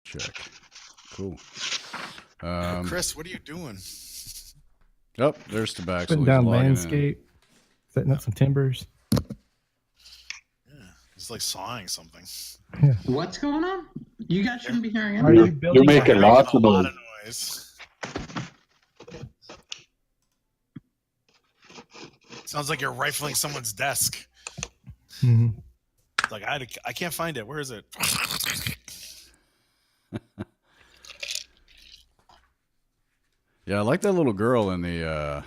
check. Cool. Chris, what are you doing? Oh, there's Tabaxel. Putting He's down logging in. landscape, setting up some timbers. Yeah, he's like sawing something. What's going on? You guys shouldn't be hearing Are anything. you building You're making a lots A of lot noise. of noise. Sounds like you're rifling someone's desk. Mhm. Like I can't find it. Where is it? Yeah, I like that little girl in the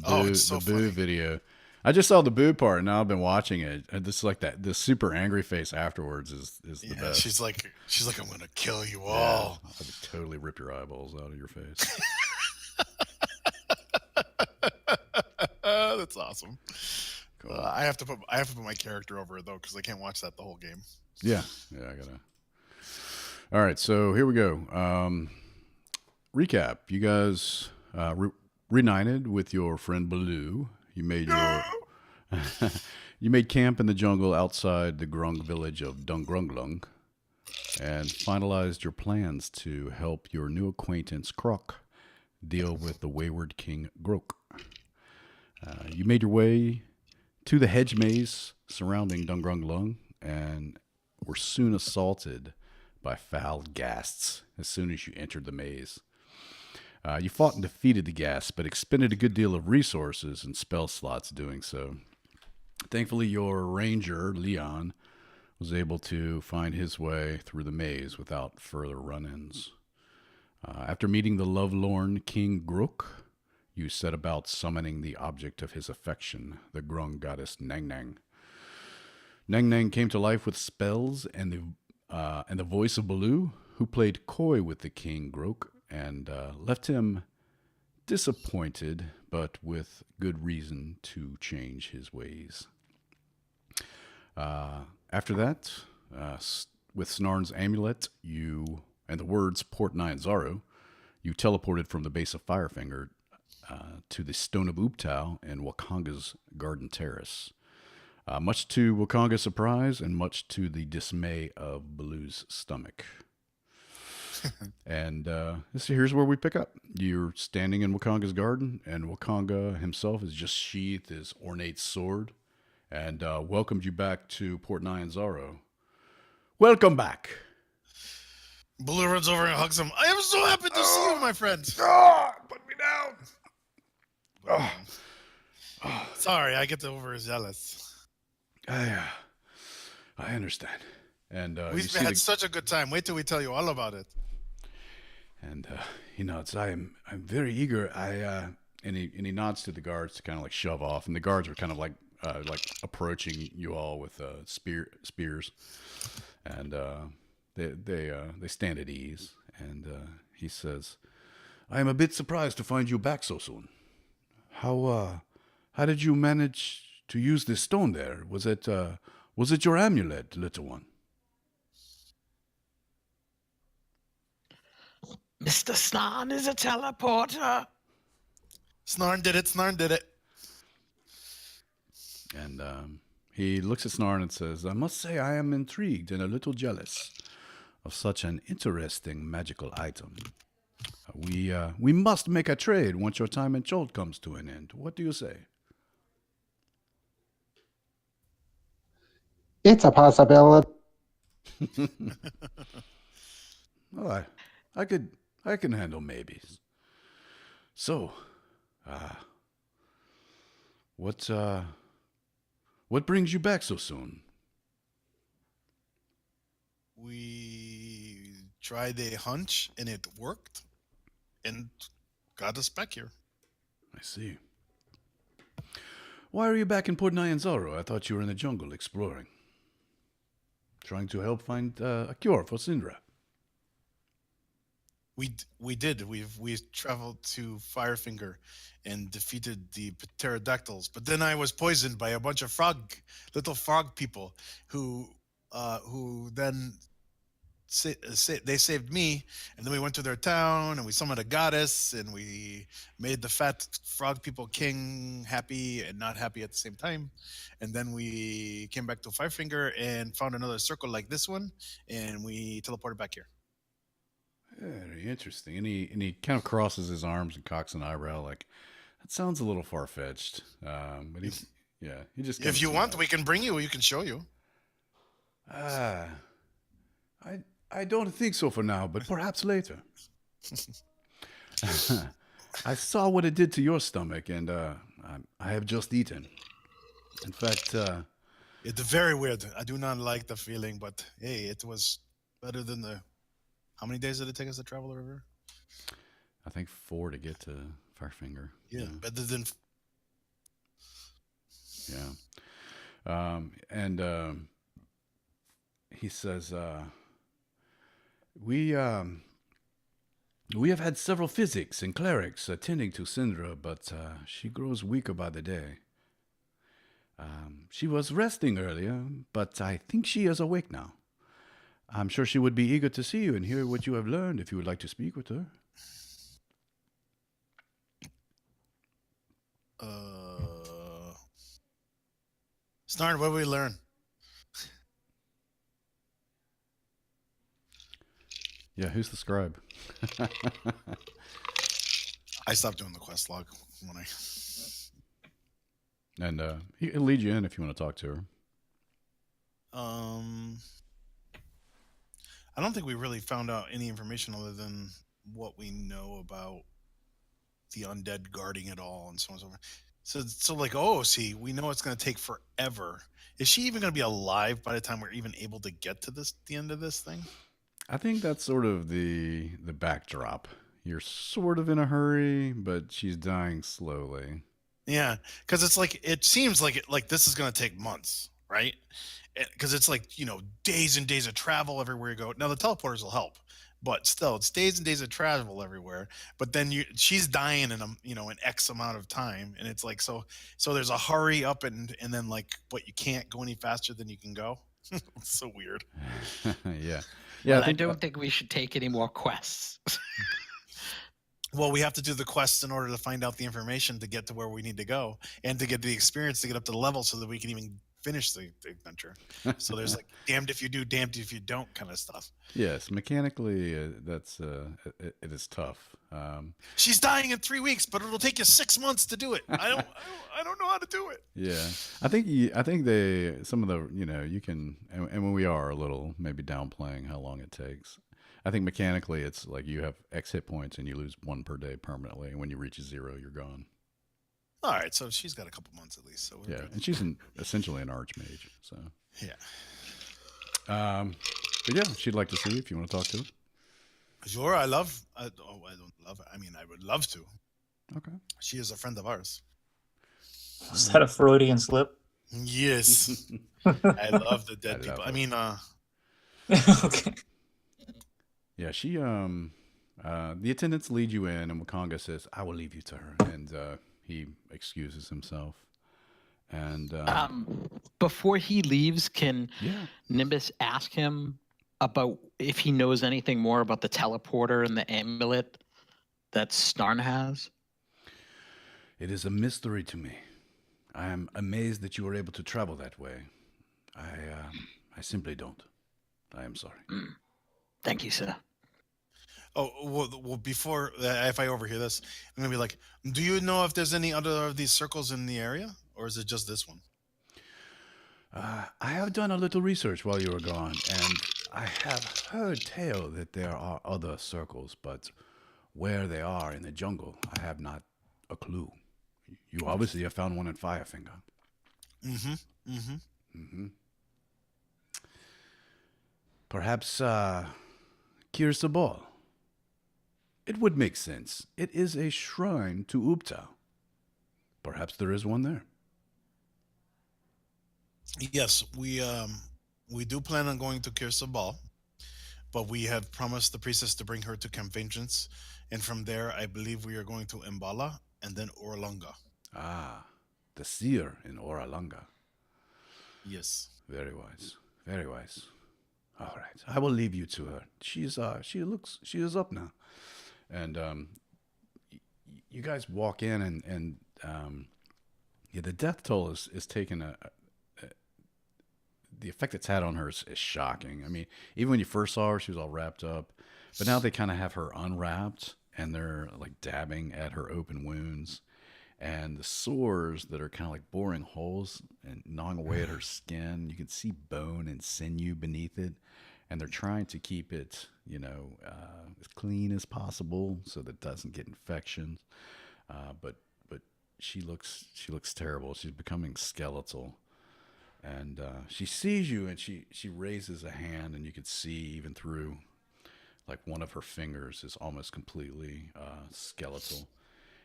Oh, it's so the boo funny. video. I just saw the boo part, and now I've been watching it. And this like that the super angry face afterwards is the Yeah, best. she's like, I'm gonna kill you Yeah, all. I would totally rip your eyeballs out of your face. That's awesome. Cool. I have to put my character over it though because I can't watch that the whole game. Yeah, I gotta. All right, so here we go. Recap: you guys reunited with your friend Baloo. You made your you made camp in the jungle outside the Grung village of Dungrunglung, and finalized your plans to help your new acquaintance Krok deal with the wayward King Grok. You made your way to the hedge maze surrounding Dungrunglung and were soon assaulted by foul ghasts as soon as you entered the maze. You fought and defeated the ghasts, but expended a good deal of resources and spell slots doing so. Thankfully, your ranger, Leon, was able to find his way through the maze without further run-ins. After meeting the lovelorn King Grok, you set about summoning the object of his affection, the Grung goddess Nang Nang. Nang Nang came to life with spells and the voice of Baloo, who played coy with the King Grok and left him disappointed, but with good reason to change his ways. After that, with Snarn's amulet, you and the words Port Nyanzaru, you teleported from the base of Firefinger to the Stone of Ooptau and Wakanga's Garden Terrace. Much to Wakanga's surprise and much to the dismay of Baloo's stomach. And here's where we pick up. You're standing in Wakanga's garden, and Wakanga himself has just sheathed his ornate sword and welcomed you back to Port Nyanzaru. Welcome back. Baloo runs over and hugs him. I am so happy to see you, my friend. Put me down. Sorry, I get overzealous. I understand. And We've had such a good time. Wait till we tell you all about it. And he nods. I'm very eager. And he nods to the guards to kind of like shove off, and the guards are kind of like approaching you all with spears, and they stand at ease. And he says, "I am a bit surprised to find you back so soon. How did you manage to use this stone there? Was it your amulet, little one?" Mr. Snarn is a teleporter. Snarn did it. And he looks at Snarn and says, "I must say I am intrigued and a little jealous of such an interesting magical item. We must make a trade once your time in Cholt comes to an end. What do you say?" It's a possibility. Well, I can handle maybes. So, what brings you back so soon? We tried a hunch and it worked, and got us back here. I see. Why are you back in Port Nyanzaru? I thought you were in the jungle exploring, trying to help find a cure for Syndra. We did. We traveled to Firefinger and defeated the pterodactyls. But then I was poisoned by a bunch of little frog people, who then they saved me. And then we went to their town and we summoned a goddess and we made the fat frog people king happy and not happy at the same time. And then we came back to Firefinger and found another circle like this one, and we teleported back here. Very interesting. And he kind of crosses his arms and cocks an eyebrow, like that sounds a little far fetched. But he just kind If of you want, smiles. we can bring you. We can show you. Ah, I don't think so for now, but perhaps later. I saw what it did to your stomach, and I have just eaten. In fact, It's very weird. I do not like the feeling, but hey, it was better than the. How many days did it take us to travel the river? I think 4 to get to Firefinger. Yeah, better than. Yeah. And he says, we have had several physics and clerics attending to Syndra, but she grows weaker by the day. She was resting earlier, but I think she is awake now. I'm sure she would be eager to see you and hear what you have learned if you would like to speak with her. Snarn, what did we learn? Yeah, who's the scribe? I stopped doing the quest log when I. And he'll lead you in if you want to talk to her. I don't think we really found out any information other than what we know about the undead guarding it all and so on and so forth. So like, see, we know it's going to take forever. Is she even going to be alive by the time we're even able to get to the end of this thing? I think that's sort of the backdrop. You're sort of in a hurry, but she's dying slowly. Yeah, because it's like it seems like this is going to take months, right? Because it's like days and days of travel everywhere you go. Now the teleporters will help, but still, it's days and days of travel everywhere. But then she's dying in an X amount of time, and it's like so there's a hurry up and then but you can't go any faster than you can go. It's so weird. Yeah. Well, I don't think we should take any more quests. Well, we have to do the quests in order to find out the information to get to where we need to go and to get the experience to get up to the level so that we can even finish the adventure. So there's like damned if you do, damned if you don't kind of stuff. Yes, mechanically, that's it is tough. She's dying in 3 weeks, but it'll take you 6 months to do it. I don't know how to do it. Yeah, I think some of the you can and when we are a little maybe downplaying how long it takes. I think mechanically it's like you have X hit points and you lose 1 per day permanently, and when you reach 0, you're gone. All right, so she's got a couple months at least. So yeah, good. And she's essentially an archmage. So yeah. But yeah, she'd like to see you if you want to talk to her. Sure, I don't love her. I mean, I would love to. Okay. She is a friend of ours. Is that a Freudian slip? Yes. I love the dead people. I mean, okay. Yeah, she the attendants lead you in, and Wakanga says, "I will leave you to her," and he excuses himself. And before he leaves, can Nimbus ask him about if he knows anything more about the teleporter and the amulet that Snarn has? It is a mystery to me. I am amazed that you were able to travel that way. I simply don't. I am sorry. Thank you, sir. Oh, well, before, if I overhear this, I'm going to be like, do you know if there's any other of these circles in the area? Or is it just this one? I have done a little research while you were gone, and I have heard tale that there are other circles, but where they are in the jungle, I have not a clue. You obviously have found one in Firefinger. Perhaps Kirsabal. It would make sense. It is a shrine to Upta. Perhaps there is one there. Yes, we do plan on going to Kirsabal, but we have promised the priestess to bring her to Camp Vengeance, and from there, I believe we are going to Mbala and then Oralunga. Ah, the seer in Oralunga. Yes. Very wise. Very wise. All right, I will leave you to her. She is up now, and you guys walk in, and the death toll is taking the effect it's had on her is shocking. I mean, even when you first saw her, she was all wrapped up, But now they kind of have her unwrapped and they're like dabbing at her open wounds. And the sores that are kind of like boring holes and gnawing away at her skin. You can see bone and sinew beneath it. And they're trying to keep it, as clean as possible so that it doesn't get infections. But she looks terrible. She's becoming skeletal, and she sees you, and she raises a hand, and you can see even through like one of her fingers is almost completely skeletal,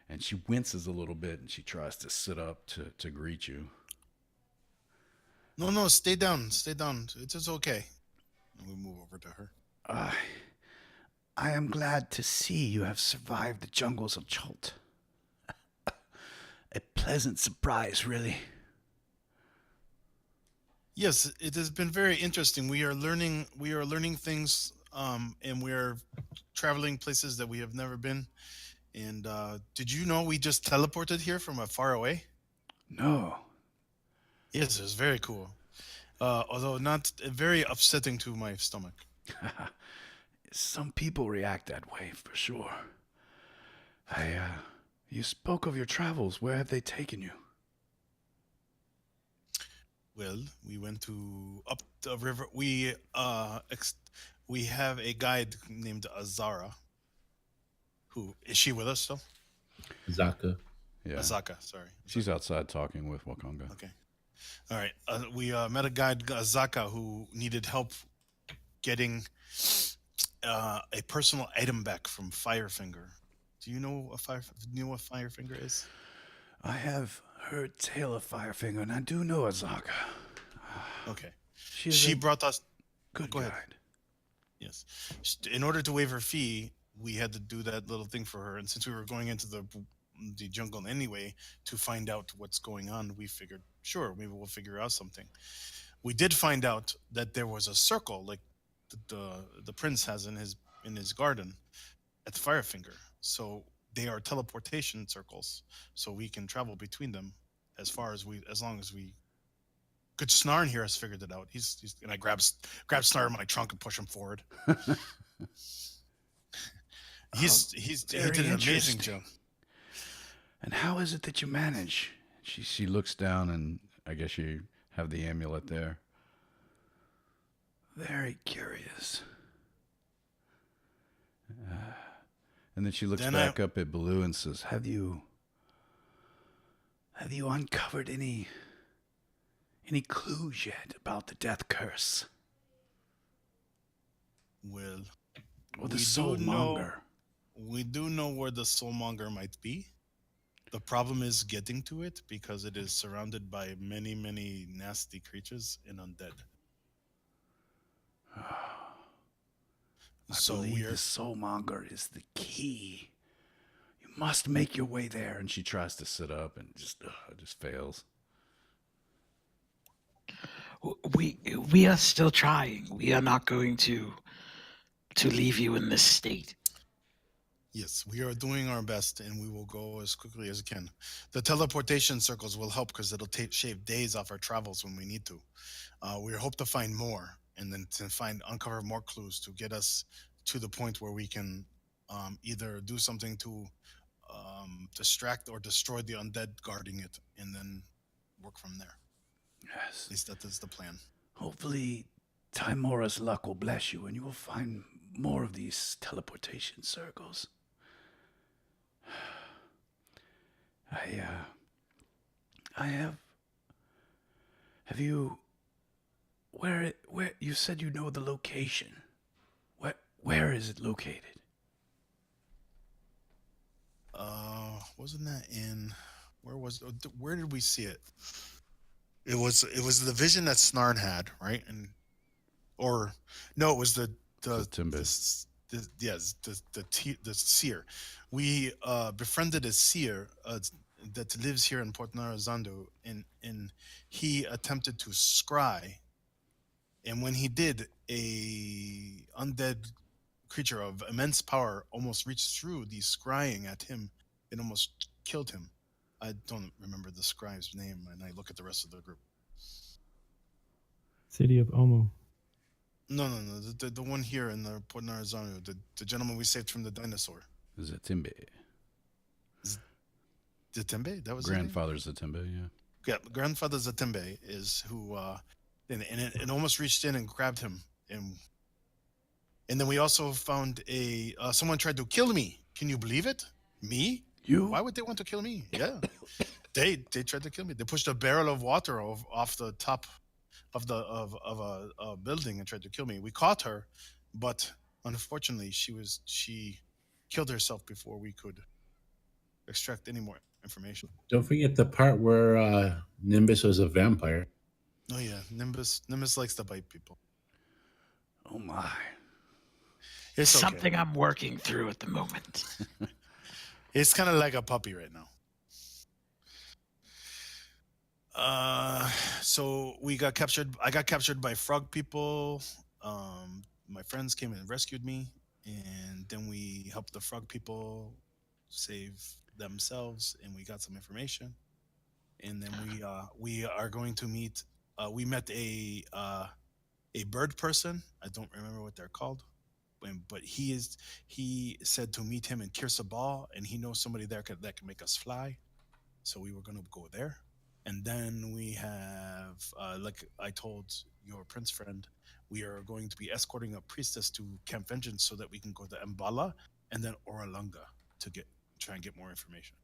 and she winces a little bit, and she tries to sit up to greet you. No, stay down. Stay down. It's okay. And we move over to her. Uh, I am glad to see you have survived the jungles of Chult. A pleasant surprise, really. Yes, it has been very interesting. We are learning things, and we are traveling places that we have never been. And did you know we just teleported here from a far away? No. Yes, it was very cool. Although not very upsetting to my stomach. Some people react that way, for sure. You spoke of your travels. Where have they taken you? Well, we went to up the river. We have a guide named Azara. Who is she with us still? Zaka. Yeah. Azaka, sorry. She's outside talking with Wakanga. Okay. All right. We met a guide, Azaka, who needed help getting a personal item back from Firefinger. Do you know what Firefinger is? I have heard tale of Firefinger, and I do know Azaka. Okay. She Brought us. good Go guide. ahead. Yes. In order to waive her fee, we had to do that little thing for her. And since we were going into the jungle anyway to find out what's going on, we figured, sure, maybe we'll figure out something. We did find out that there was a circle like the prince has in his garden at Firefinger. So they are teleportation circles, so we can travel between them as long as we. Good Snarn here has figured it out. He's and I grab Snarn in my trunk and push him forward. He did an amazing job. And how is it that you manage? She looks down, and I guess you have the amulet there. Very curious. And then she looks back up at Baloo and says, Have you uncovered any clues yet about the death curse? Well, Or the soulmonger? We do know where the soulmonger might be. The problem is getting to it because it is surrounded by many, many nasty creatures and undead. I believe the soulmonger is the key. You must make your way there. And she tries to sit up and just fails. We are still trying. We are not going to leave you in this state. Yes, we are doing our best, and we will go as quickly as we can. The teleportation circles will help because it'll shave days off our travels when we need to. We hope to find more, and then to uncover more clues to get us to the point where we can either do something to distract or destroy the undead guarding it, and then work from there. Yes. At least that is the plan. Hopefully, Timora's luck will bless you, and you will find more of these teleportation circles. Have you, where you said you know the location. Where is it located? Wasn't that where did we see it? It was the vision that Snarn had, right? And or no, it was the Timbit. the seer. We befriended a seer that lives here in Port Nyanzaru, and he attempted to scry. And when he did, a undead creature of immense power almost reached through the scrying at him and almost killed him. I don't remember the scribe's name, and I look at the rest of the group. City of Omo. No, no, no. The one here in the Port Nyanzaru, the gentleman we saved from the dinosaur. Zatimbe. Zatembe? That was his name? Grandfather Zatimbe, yeah. Yeah, grandfather Zatembe is who, and it almost reached in and grabbed him, and then we also found someone tried to kill me. Can you believe it? Me? You? Why would they want to kill me? Yeah, they tried to kill me. They pushed a barrel of water off the top of a building and tried to kill me. We caught her, but unfortunately, she killed herself before we could extract any more information. Don't forget the part where Nimbus was a vampire. Oh yeah, Nimbus likes to bite people. Oh my. It's okay. Something I'm working through at the moment. It's kind of like a puppy right now. So we got captured. I got captured by frog people. My friends came and rescued me, and then we helped the frog people save themselves, and we got some information. And then we are going to meet. We met a bird person. I don't remember what they're called, but he said to meet him in Kirsabal, and he knows somebody there that can make us fly. So we were going to go there. And then we have, like I told your prince friend, we are going to be escorting a priestess to Camp Vengeance so that we can go to Mbala and then Oralunga to try and get more information.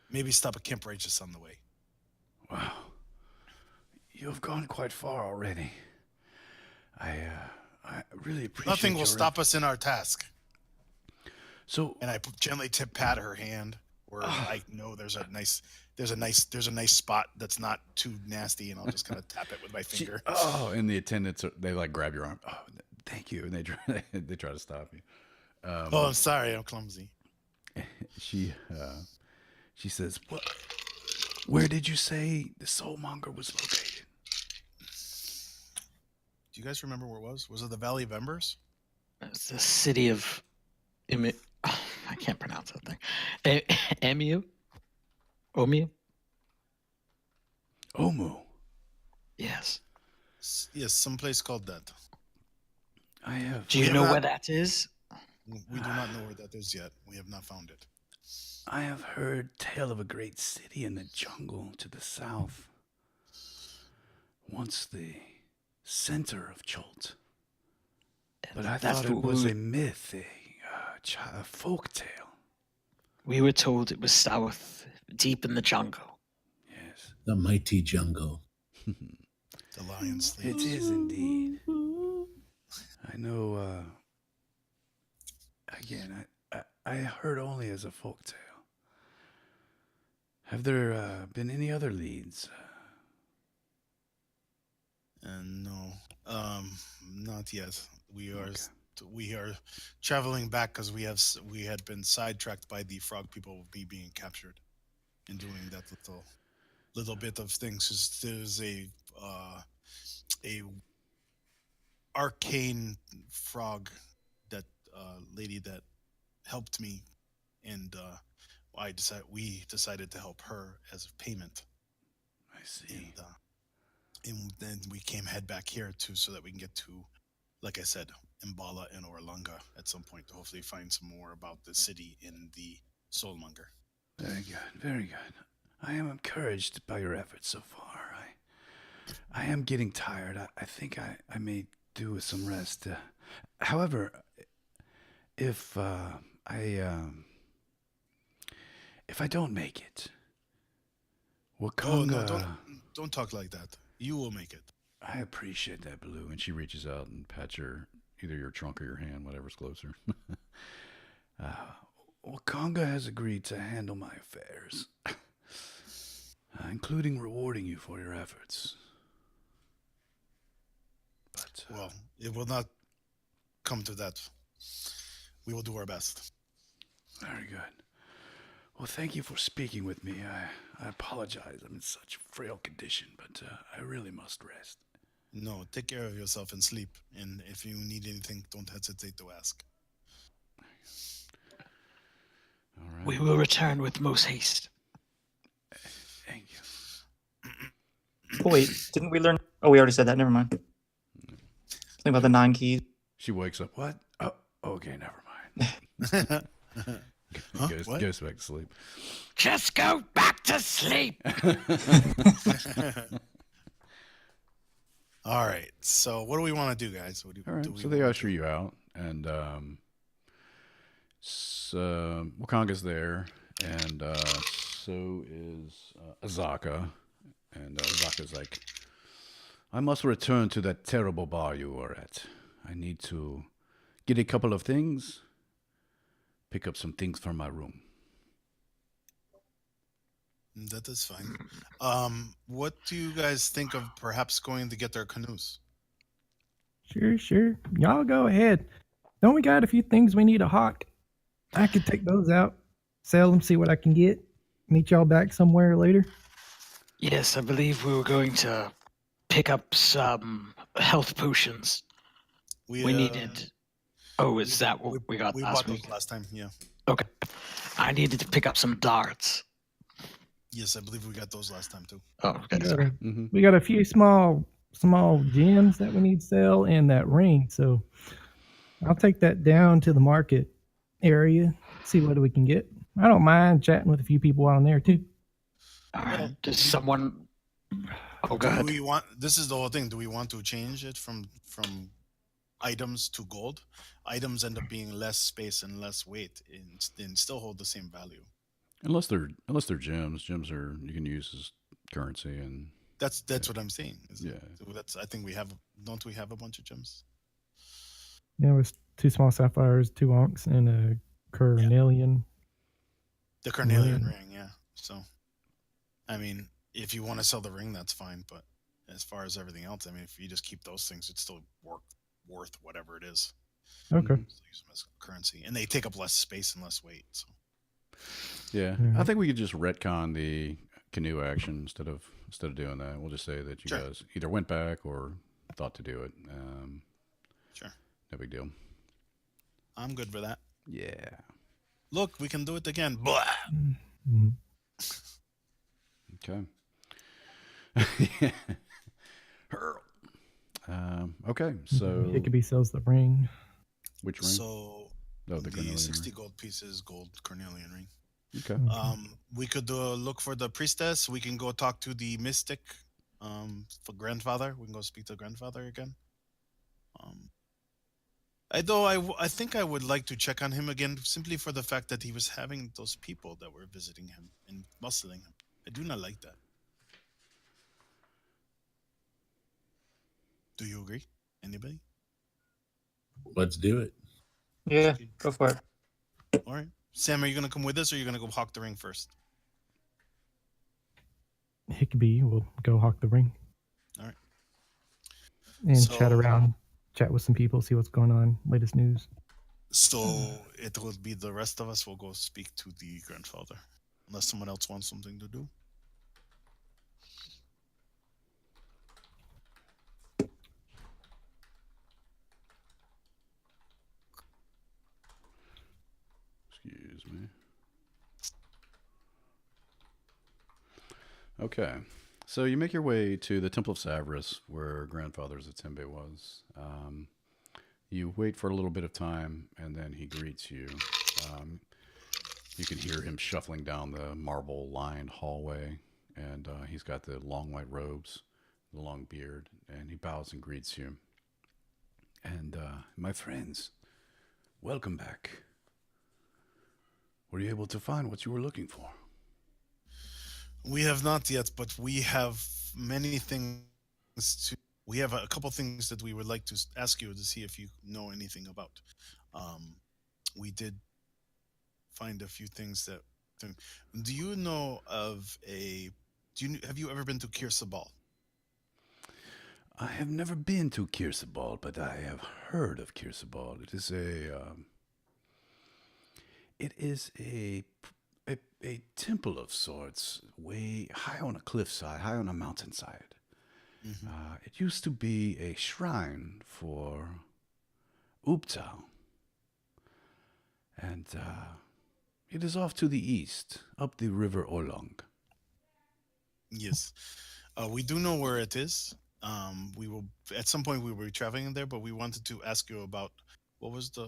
Maybe stop at Camp Righteous on the way. Wow. You have gone quite far already. I really appreciate Nothing will your stop us in our task. So, And I gently pat her hand where I know there's a nice spot that's not too nasty, and I'll just kind of tap it with my finger. and the attendants they like grab your arm. Oh, thank you, and they try to stop you. I'm sorry, I'm clumsy. She says, "What? Where did you say the soulmonger was located?" Do you guys remember where it was? Was it the Valley of Embers? It's the city of I can't pronounce that thing. Emu? Omu? Omu. Yes. Yes, someplace called that. I have. Do you know where that is? We do not know where that is yet. We have not found it. I have heard tale of a great city in the jungle to the south. Once the center of Cholt. But I That's thought it was a myth, a folk tale. We were told it was south, deep in the jungle. Yes. The mighty jungle. The lion It sleeps. is indeed. I know, again, I heard only as a folk tale. Have there been any other leads? No, not yet. We are traveling back because we had been sidetracked by the frog people being captured and doing that little bit of things. There's a arcane frog lady that helped me, and we decided to help her as a payment. I see. And then we head back here so that we can get to, like I said, Mbala and Orlunga at some point to hopefully find some more about the city in the Soulmonger. Very good, very good. I am encouraged by your efforts so far. I am getting tired. I think I may do with some rest. However, if I don't make it, Wakanda... Oh, no, don't talk like that. You will make it. I appreciate that, Blue. And she reaches out and pats either your trunk or your hand, whatever's closer. Wakanga has agreed to handle my affairs, including rewarding you for your efforts. But Well, it will not come to that. We will do our best. very good. Well, thank you for speaking with me. I apologize. I'm in such a frail condition, but I really must rest. No, take care of yourself and sleep. And if you need anything, don't hesitate to ask. All right. We will return with most haste. Thank you. Oh, wait, didn't we learn? Oh, we already said that. Never mind. Something about the 9 keys. She wakes up. What? Oh, okay, never mind. Huh? Goes What? back to sleep. Just go back to sleep. All right. So what do we want to do, guys? What do, All do right, we so they wanna usher do? you out, and Wakanga's there, and so is Azaka, and Azaka's like, I must return to that terrible bar you were at. I need to get a couple of things, pick up some things from my room. That is fine. What do you guys think of perhaps going to get their canoes? Sure. Y'all go ahead. Don't we got a few things we need to hawk? I could take those out, sell them, see what I can get. Meet y'all back somewhere later. Yes, I believe we were going to pick up some health potions. We needed. Oh, is that what we got We last bought week? those last time. Yeah. Okay. I needed to pick up some darts. Yes, I believe we got those last time too. Oh, We okay. got, Sorry. a, we got a few small gems that we need to sell and that ring. So I'll take that down to the market area, see what we can get. I don't mind chatting with a few people out there too. All Well, right. Does someone? Oh, go Do ahead. we want? This is the whole thing. Do we want to change it from items to gold? Items end up being less space and less weight, and still hold the same value. Unless they're gems. Gems are you can use as currency, and That's what I'm saying. yeah. So that's. I think we have. Don't we have a bunch of gems? There was 2 small sapphires, 2 onks, and a carnelian. The carnelian Ring. ring. Yeah. So, I mean, if you want to sell the ring, that's fine. But as far as everything else, I mean, if you just keep those things, it's still worth whatever it is. Okay. So use them as currency, and they take up less space and less weight. So. Yeah, Mhm. I think we could just retcon the canoe action instead of doing that. We'll just say that you Sure. guys either went back or thought to do it. Sure. No big deal. I'm good for that. Yeah. Look, we can do it again. Blah. Mhm. Okay. Hurl. Okay, so Hickabee sells the ring. which ring? So Oh, the the carnelian 60 ring. gold pieces, gold carnelian ring. Okay. We could look for the priestess. We can go talk to the mystic, for grandfather. We can go speak to grandfather again. I think I would like to check on him again, simply for the fact that he was having those people that were visiting him and bustling him. I do not like that. Do you agree? Anybody? Let's do it. Yeah, Okay. go for it. All right. Sam, are you gonna come with us, or are you gonna go hawk the ring first? Hickabee will go hawk the ring. All right. And So- chat with some people, see what's going on, latest news. So it will be the rest of us will go speak to the grandfather, unless someone else wants something to do. Excuse me. Okay. So you make your way to the Temple of Savras, where Grandfather Zatembe was. You wait for a little bit of time, and then he greets you. You can hear him shuffling down the marble-lined hallway, and he's got the long white robes, the long beard, and he bows and greets you. And my friends, welcome back. Were you able to find what you were looking for? We have not yet, but we have many things to. We have a couple things that we would like to ask you to see if you know anything about. We did find a few things that. Do you know of a? Have you ever been to Kirsabal? I have never been to Kirsabal, but I have heard of Kirsabal. It is a temple of sorts, way high on a cliffside, high on a mountainside. Mm-hmm. It used to be a shrine for Uptao, and it is off to the east, up the river Olong. Yes, we do know where it is. We will at some point we will be traveling there, but we wanted to ask you about what was the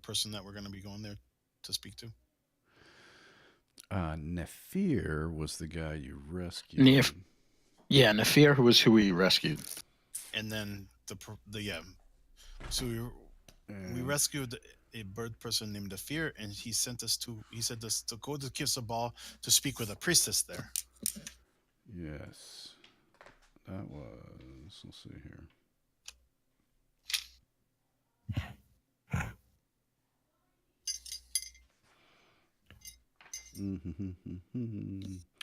person that we're going to be going there to speak to. Nephir was the guy you rescued. Yeah, Nefir was who we rescued. And then so we rescued a bird person named Afir, and he said us to go to Kisabal to speak with a priestess there. Yes. That was, let's see here.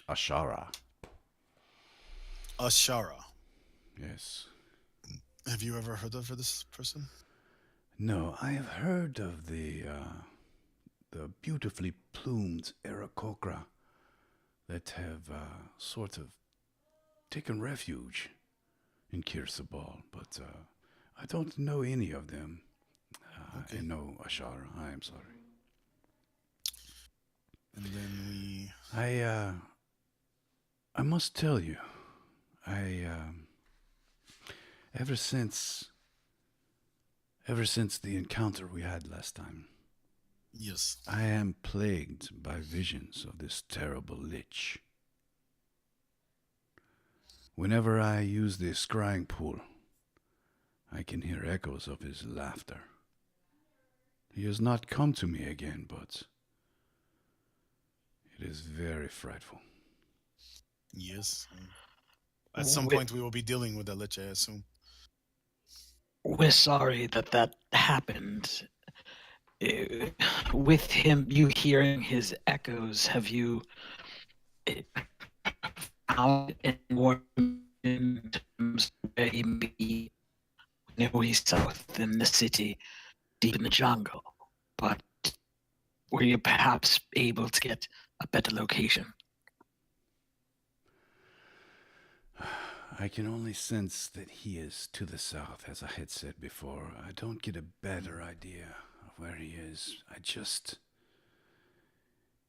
Ashara. Ashara. Yes. Have you ever heard of this person? No, I have heard of the beautifully plumed Aarakocra that have sort of taken refuge in Kirsabal, but I don't know any of them. Okay. I know Ashara. I am sorry. And then I must tell you, ever since the encounter we had last time, yes, I am plagued by visions of this terrible lich. Whenever I use the scrying pool, I can hear echoes of his laughter. He has not come to me again, but it is very frightful. yes. At some point, we will be dealing with the lich, I assume. We're sorry that happened. With him, you hearing his echoes, have you found any more in terms of where he may be? I know he's south in the city, deep in the jungle, but were you perhaps able to get a better location? I can only sense that he is to the south, as I had said before. I don't get a better idea of where he is.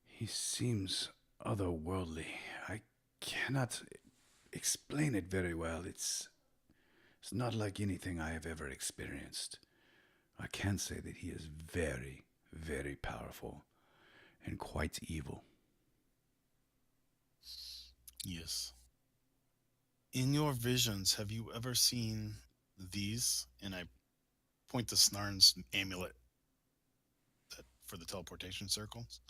He seems otherworldly. I cannot explain it very well. It's not like anything I have ever experienced. I can say that he is very, very powerful and quite evil. Yes. In your visions, have you ever seen these? And I point to Snarn's amulet for the teleportation circles.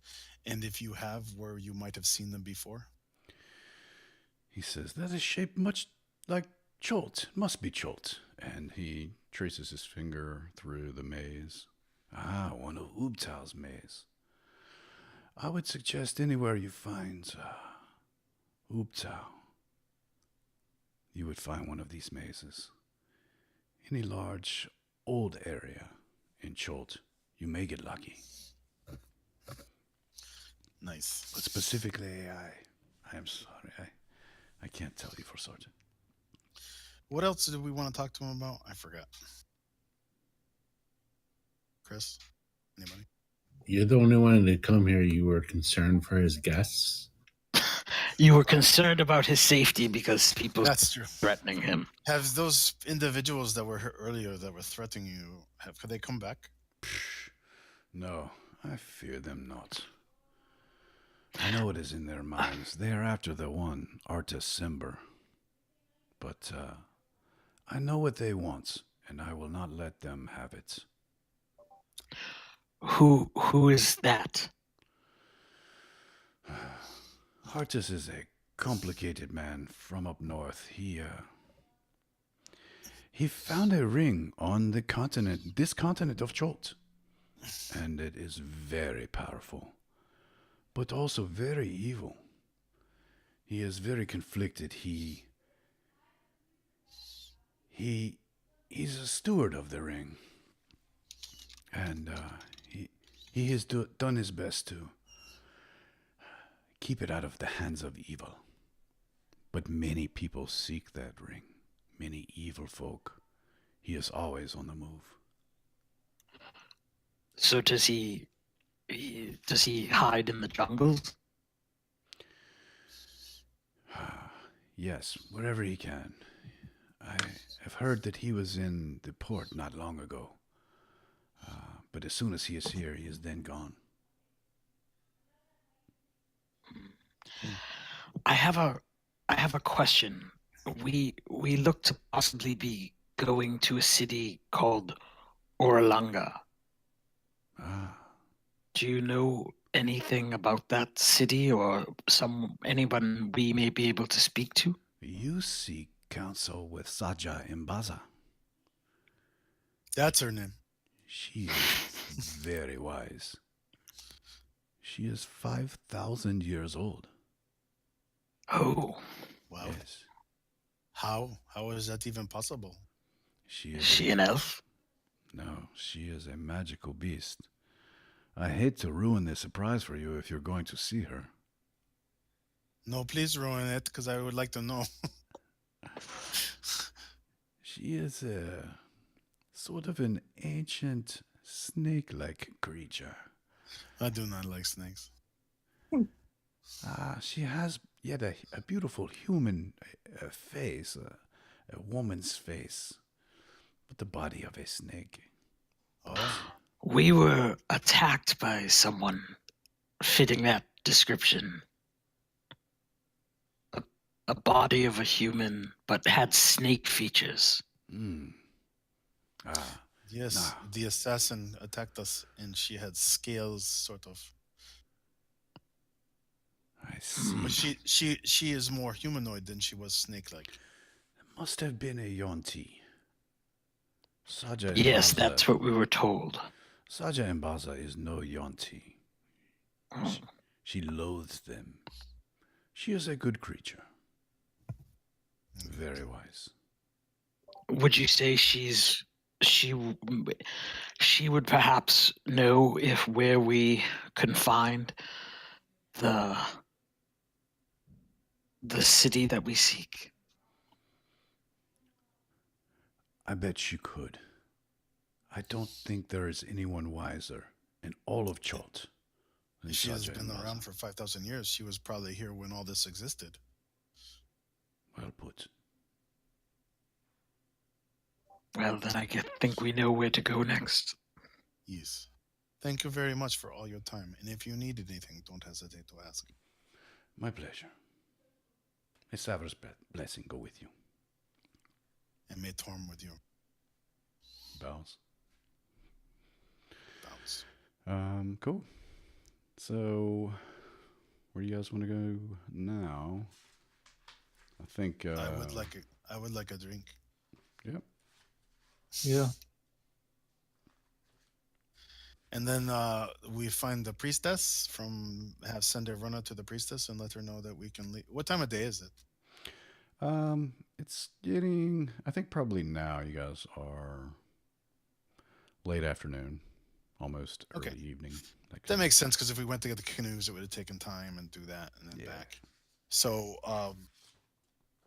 And if you have, where you might have seen them before? He says, that is shaped much like Cholt. It must be Cholt. And he traces his finger through the maze. One of Ubtal's maze. I would suggest anywhere you find Ubtal, you would find one of these mazes. Any large, old area in Cholt, you may get lucky. Nice. But specifically, I am sorry. I can't tell you for certain. What else did we want to talk to him about? I forgot. Chris? Anybody? You're the only one to come here. You were concerned for his guests. You were concerned about his safety because people That's true. threatening him. Have those individuals that were here earlier that were threatening you, could they come back? No, I fear them not. I know it is in their minds. They are after the one, Artis Simber. But I know what they want, and I will not let them have it. Who is that? Artis is a complicated man from up north. He found a ring on this continent of Cholt, and it is very powerful, but also very evil. He is very conflicted. He's a steward of the ring, and he has done his best to keep it out of the hands of evil. But many people seek that ring, many evil folk. He is always on the move. So does he hide in the jungles? Yes, wherever he can. I've heard that he was in the port not long ago. But as soon as he is here, he is then gone. I have a question. We look to possibly be going to a city called Orlanga. Ah, Do you know anything about that city or anyone we may be able to speak to? you seek counsel with Saja Imbaza. That's her name. She is very wise. She is 5,000 years old. Oh, Wow. Yes. How is that even possible? She is is she an elf? No, she is a magical beast. I hate to ruin the surprise for you if you're going to see her. No, please ruin it, because I would like to know. She is a sort of an ancient snake-like creature. I do not like snakes. She has yet a beautiful human face, a woman's face, with the body of a snake. Oh, We were attacked by someone fitting that description. A body of a human, but had snake features. Mm. yes. Nah. The assassin attacked us, and she had scales, sort of. I see. But she is more humanoid than she was snake-like. It must have been a Yonti. Saja Yes, Imbaza- that's what we were told. Saja Imbaza is no Yonti. Oh. She loathes them. She is a good creature. Very wise. Would you say she would perhaps know if where we can find the city that we seek? I bet she could. I don't think there is anyone wiser in all of Chult than She has Saja been Imbaza. around for 5,000 years. She was probably here when all this existed. Well put. Well, then I think we know where to go next. Yes. Thank you very much for all your time. And if you need anything, don't hesitate to ask. My pleasure. May Savar's blessing go with you. And may Torm with you. Bows. Bounce. Cool. So, where do you guys want to go now? I think I would like a drink. Yep. Yeah. And then we find the priestess send a runner to the priestess and let her know that we can leave. What time of day is it? It's getting, I think probably now you guys are late afternoon, almost early Okay. evening. That makes sense, because if we went to get the canoes, it would have taken time and do that and then Yeah. back. So,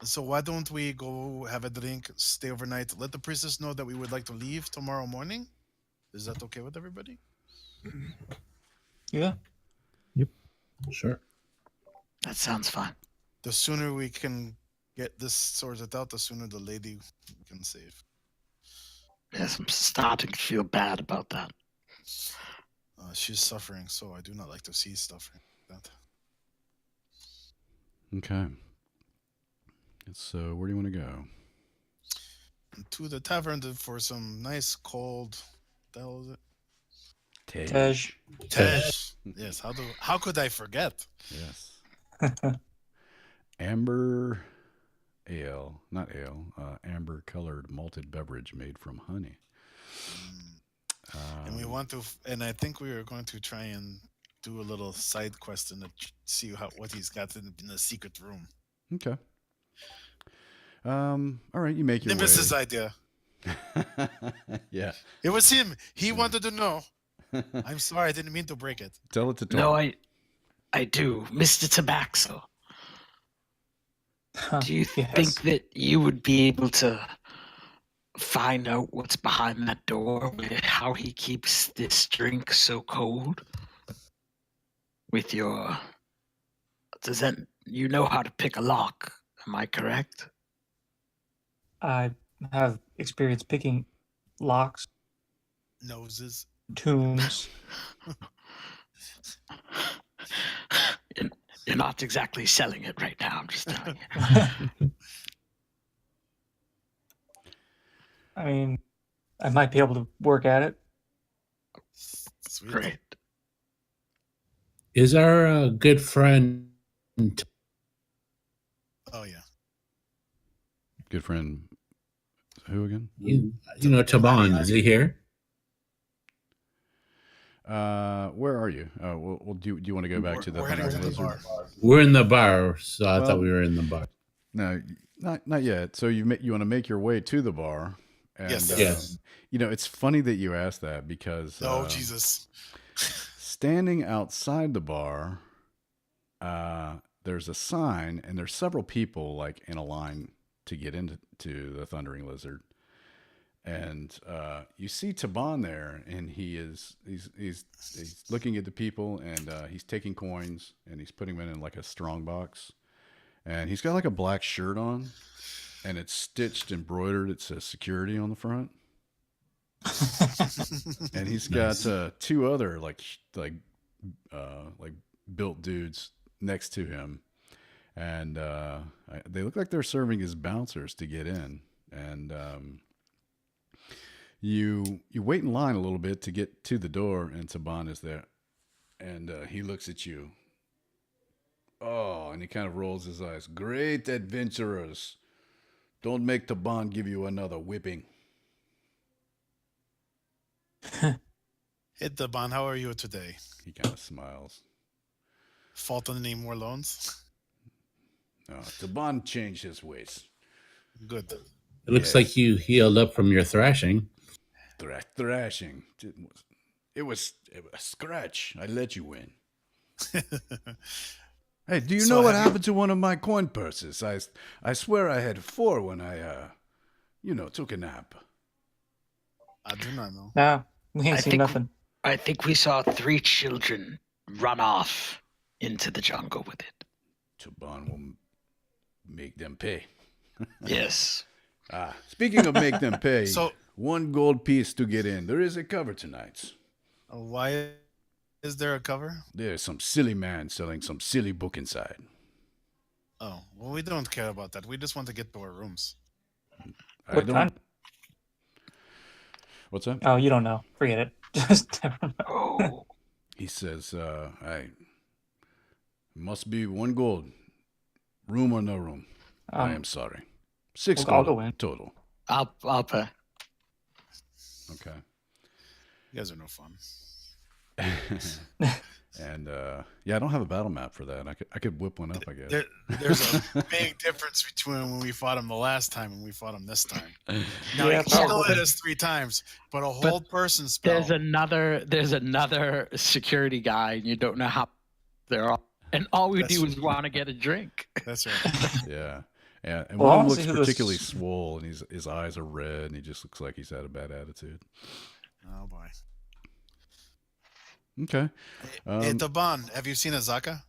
so why don't we go have a drink, stay overnight, let the priestess know that we would like to leave tomorrow morning? Is that okay with everybody? Yeah. Sure. That sounds fine. The sooner we can get this sorted out, the sooner the lady we can save. Yes, I'm starting to feel bad about that. She's suffering, so I do not like to see suffering like that. Okay. So, where do you want to go? To the tavern for some nice cold. What the hell is it? Tej. Tej. Yes. How could I forget? Yes. Amber ale, not ale, amber colored malted beverage made from honey. And we want to, and I think we are going to try and do a little side quest and see what he's got in the secret room. Okay. All right, you make your Nimbus's way. idea. Yeah. It was him. He wanted to know. I'm sorry, I didn't mean to break it. Tell it to Tom. No, I do, Mr. Tabaxo. Do you think that you would be able to find out what's behind that door, how he keeps this drink so cold? With your, you know how to pick a lock? Am I correct? I have experience picking locks, Noses. tombs. You're not exactly selling it right now. I'm just telling you. I mean, I might be able to work at it. Sweet. Great. Is our good friend Oh yeah. Good friend. Who again? you know Taban? Is he here? Where are you? Well, do you want to go back to the We're heading Thundering to the Lizard? bar. We're in the bar, so I Well- thought we were in the bar. No, not yet. So you want to make your way to the bar, and Yes. Yes. you know it's funny that you asked that because Oh Jesus. standing outside the bar, there's a sign, and there's several people like in a line to get into the Thundering Lizard, and you see Taban there, and he's looking at the people, and he's taking coins, and he's putting them in like a strong box, and he's got like a black shirt on, and it's stitched, embroidered. It says security on the front. And he's got two other like built dudes next to him, and they look like they're serving as bouncers to get in. And you wait in line a little bit to get to the door, and Taban is there, and he looks at you. Oh, and he kind of rolls his eyes. Great adventurers! Don't make Taban give you another whipping. Hey Taban, how are you today? He kind of smiles. Fault on any more loans? No, Taban changed his ways. Good. It looks like you healed up from your thrashing. Thrashing. It was a scratch. I let you win. Hey, do you So know what have you- happened to one of my coin purses? I swear I had 4 when I took a nap. I do not know. Nah, we ain't I seen think- nothing. I think we saw 3 children run off into the jungle with it. Taban will make them pay. Yes. Speaking of make them pay, So- 1 gold piece to get in. There is a cover tonight. Why is there a cover? There's some silly man selling some silly book inside. Oh, well, we don't care about that. We just want to get to our rooms. I What don't. kind? What's that? Oh, you don't know. Forget it. Just never mind. Oh. He says, I must be 1 gold. Room or no room. I am sorry. 6 I'll gold go in. total. I'll pay. Okay. You guys are no fun. And I don't have a battle map for that. I could whip one up, I guess. There's a big difference between when we fought him the last time and we fought him this time. Now, Yeah, he still probably. hit us 3 times, but a whole person spell. There's another security guy, and you don't know how they're all. And all we do is want to get a drink. That's right. Yeah. And Well, one of them honestly, looks who was- particularly swole, and his eyes are red, and he just looks like he's had a bad attitude. Oh, boy. Okay. Hey, Taban, have you seen Azaka?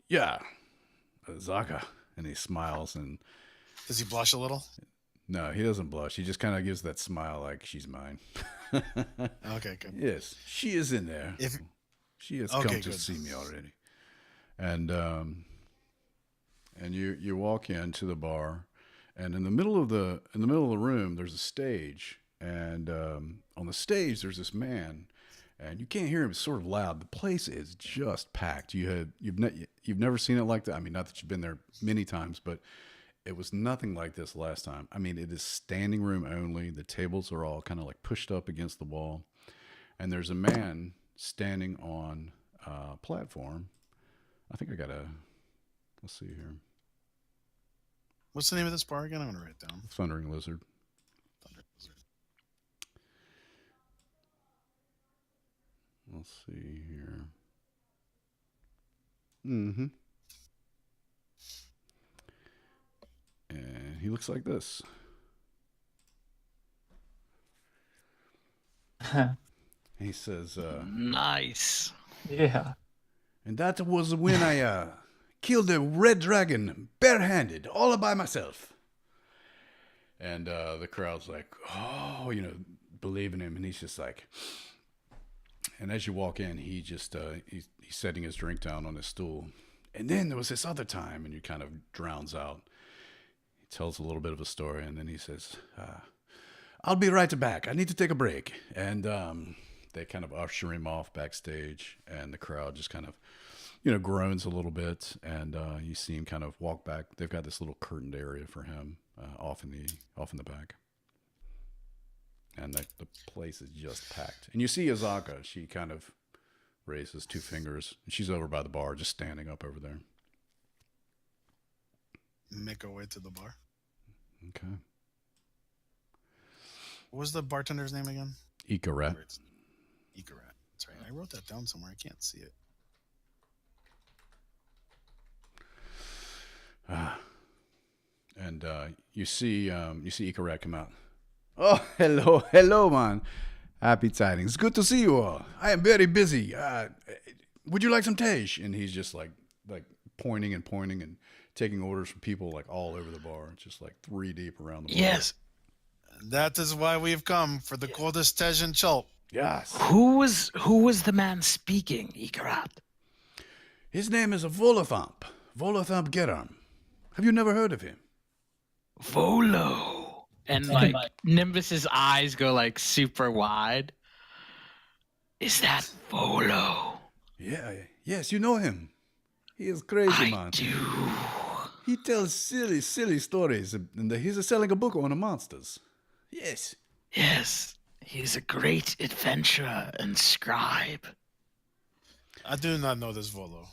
Yeah. Zaka. And he smiles, and Does he blush a little? no, he doesn't blush. He just kind of gives that smile like she's mine. Okay, good. Yes, she is in there. She has Okay, come to good. see me already. And you walk into the bar, and in the middle of the room there's a stage, and on the stage there's this man, and you can't hear him. It's sort of loud. The place is just packed. You've never seen it like that. I mean, not that you've been there many times, but it was nothing like this last time. I mean, it is standing room only. The tables are all kind of like pushed up against the wall, and there's a man standing on a platform. I think let's see here. What's the name of this bar again? I'm going to write it down. Thundering Lizard. Thunder Lizard. Let's see here. Mm-hmm. And he looks like this. He says, Nice. Yeah. and that was when I killed a red dragon barehanded, all by myself. And the crowd's like, oh, believing him. And he's just like, and as you walk in, he's setting his drink down on his stool. And then there was this other time, and he kind of drowns out. He tells a little bit of a story, and then he says, I'll be right back. I need to take a break. And they kind of usher him off backstage, and the crowd just kind of, groans a little bit. And you see him kind of walk back. They've got this little curtained area for him off in the back. And the place is just packed. And you see Azaka. She kind of raises 2 fingers. And she's over by the bar, just standing up over there. Make our way to the bar. Okay. What was the bartender's name again? Ikarat. Ikarat. That's right. I wrote that down somewhere. I can't see it. And you see Ikarat come out. Oh, hello, man. Happy tidings. Good to see you all. I am very busy. Would you like some tej? And he's just like pointing and taking orders from people like all over the bar. It's just like 3 deep around the bar. Yes. That is why we've come for the coldest tej in Chult. Yes. Who was the man speaking, Ikarat? His name is Volothamp Geram. Have you never heard of him? Volo. And like Nimbus's eyes go like super wide. Is that Volo? Yeah, yes, you know him. He is crazy, I man. do. He tells silly stories, and he's selling a book on the monsters. Yes. Yes, he's a great adventurer and scribe. I do not know this Volo.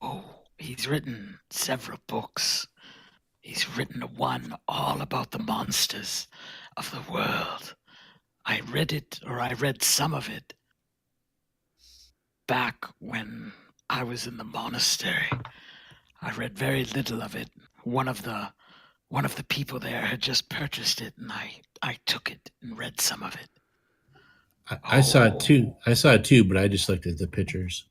Oh, he's written several books. He's written one all about the monsters of the world. I read some of it back when I was in the monastery. I read very little of it. One of the people there had just purchased it, and I took it and read some of it. I saw it too. But I just looked at the pictures.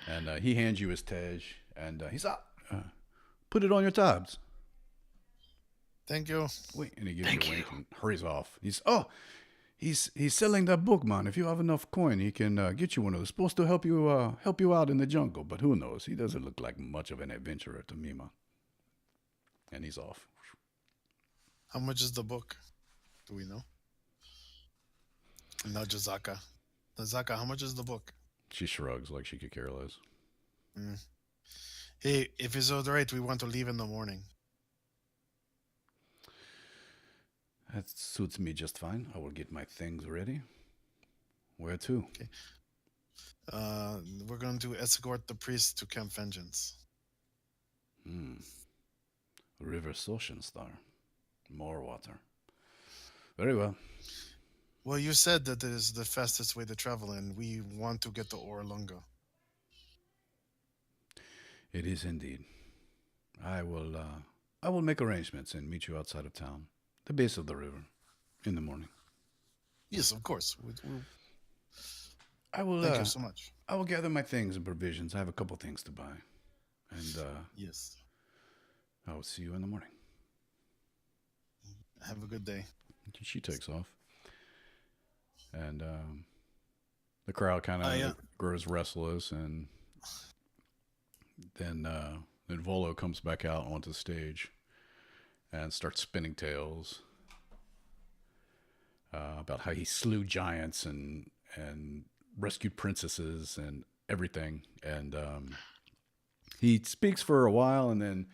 And he hands you his tej, and he's up. Put it on your tabs. Thank you. Wait, and he gives you a wink and hurries off. He's selling that book, man. If you have enough coin, he can get you one of those. Supposed to help you out in the jungle, but who knows? He doesn't look like much of an adventurer to me, man. And he's off. How much is the book? Do we know? No, Jazaka. Jazaka, how much is the book? She shrugs like she could care less. Hey, if it's all right, we want to leave in the morning. That suits me just fine. I will get my things ready. Where to? Okay. We're going to escort the priest to Camp Vengeance. River Ocean Star. More water. Very well. Well, you said that it is the fastest way to travel, and we want to get to Orlunga. It is indeed. I will make arrangements and meet you outside of town, the base of the river, in the morning. Yes, of course. I will. Thank you so much. I will gather my things and provisions. I have a couple things to buy, and yes, I will see you in the morning. Have a good day. She takes off, and the crowd kind of grows restless, and then Volo comes back out onto the stage and starts spinning tales about how he slew giants and rescued princesses and everything. And he speaks for a while, and then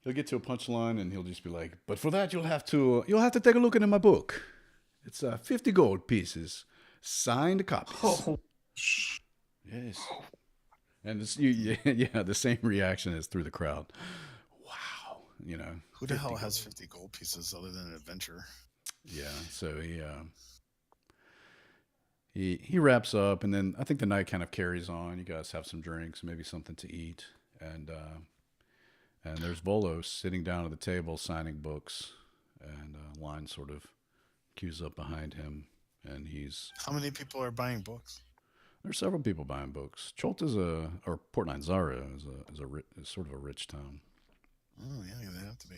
he'll get to a punchline, and he'll just be like, "But for that, you'll have to take a look into my book. It's 50 gold pieces, signed copies." Oh. Yes. And it's, the same reaction is through the crowd. Wow, Who the hell has 50 gold pieces other than an adventurer? Yeah, so he wraps up, and then I think the night kind of carries on. You guys have some drinks, maybe something to eat, and there's Volo sitting down at the table signing books, and Line sort of queues up behind him, and he's... How many people are buying books? There's several people buying books. Chult or Port Nyanzaru is sort of a rich town. Oh yeah, they have to be.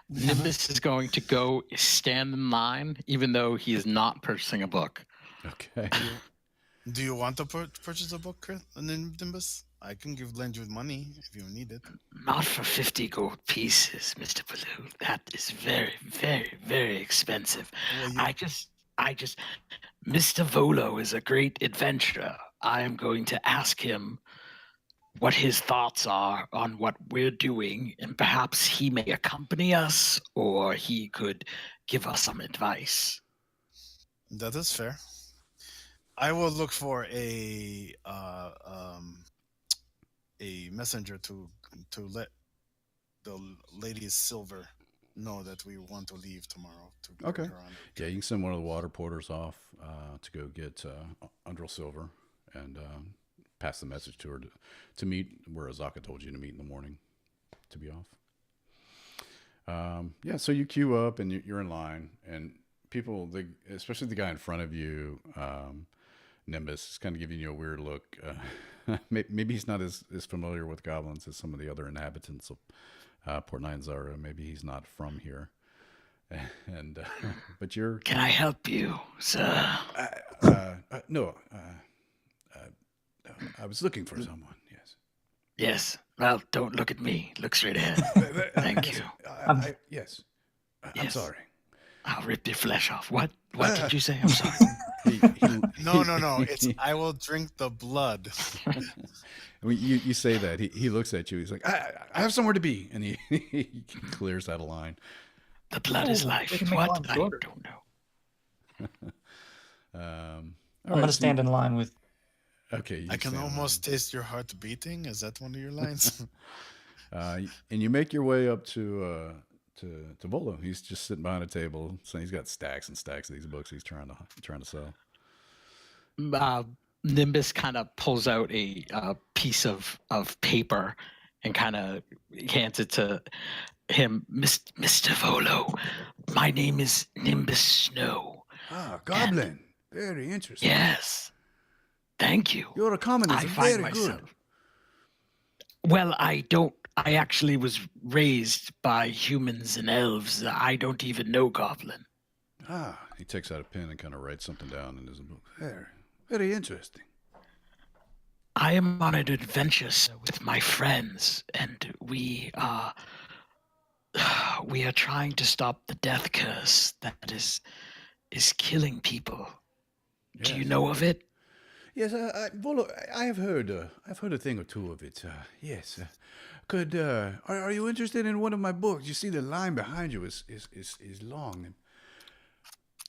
Nimbus is going to go stand in line, even though he is not purchasing a book. Okay. Do you want to purchase a book, Nimbus? I can lend you money if you need it. Not for 50 gold pieces, Mr. Baloo. That is very, very, very expensive. Well, I just, Mr. Volo is a great adventurer. I am going to ask him what his thoughts are on what we're doing, and perhaps he may accompany us, or he could give us some advice. that is fair. I will look for a messenger to let the Lady Silver know that we want to leave tomorrow to bring Okay. her on. Yeah, you can send one of the water porters off to go get Undril Silver and pass the message to her to meet where Azaka told you to meet in the morning to be off. Yeah, so you queue up and you're in line, and people, especially the guy in front of you, Nimbus, is kind of giving you a weird look. Maybe he's not as familiar with goblins as some of the other inhabitants of Port Nyanzaru. Maybe he's not from here. And but you're. Can I help you, sir? No. I was looking for someone. Yes. Yes. Well, don't look at me. Look straight ahead. Thank you. Yes. I'm Yes. sorry. I'll rip your flesh off. What did you say? I'm sorry. No. It's I will drink the blood. I mean, you say that he looks at you. He's like, I have somewhere to be, and he clears out a line. The blood is life. we can make What? one I shorter. don't know. I'm gonna stand in line with. Okay. you I can stand in almost taste your heart beating. Is that one of your lines? line. And you make your way up to Volo. He's just sitting behind a table, so he's got stacks and stacks of these books he's trying to sell. Nimbus kind of pulls out a piece of paper and kind of hands it to him. Mr. Volo, my name is Nimbus Snow. Ah, goblin. Very interesting. Yes. Thank you. Your common is I find very myself. good. Well, I don't. I actually was raised by humans and elves. I don't even know Goblin. Ah, he takes out a pen and kind of writes something down in his book. Very, very interesting. I am on an adventure with my friends, and we are trying to stop the death curse that is killing people. Do you Yes. know of it? Yes, Volo, I have heard a thing or two of it. Yes. Are you interested in one of my books? You see, the line behind you is long.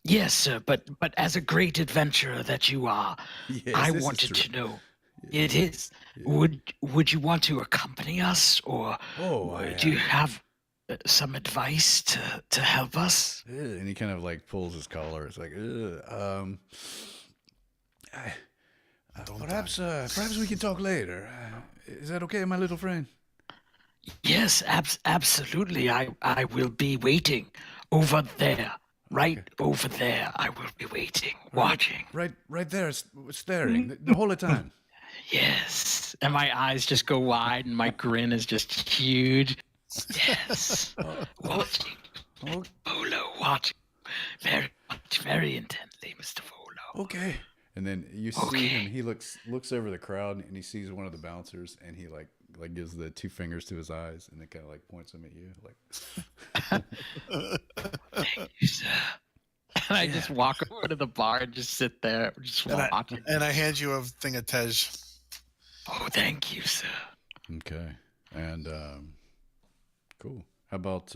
Yes, sir. But as a great adventurer that you are, Yes, I this is wanted true. to know. It is. Would you want to accompany us, or do you have some advice to help us? And he kind of like pulls his collar. It's like, perhaps we can talk later. Is that okay, my little friend? Yes, absolutely. I will be waiting over there. Right over there. I will be waiting, watching. Right there, staring the whole time. Yes. And my eyes just go wide, and my grin is just huge. Yes. Watching. Volo, watching. Very much, very intently, Mr. Volo. Okay. And then you see him. He looks over the crowd, and he sees one of the bouncers, and he like gives the two fingers to his eyes, and then kind of like points them at you, like. Thank you, sir. And I just walk over to the bar and just sit there, just watching. And I hand you a thing of Tej. Oh, thank you, sir. Okay. And cool. How about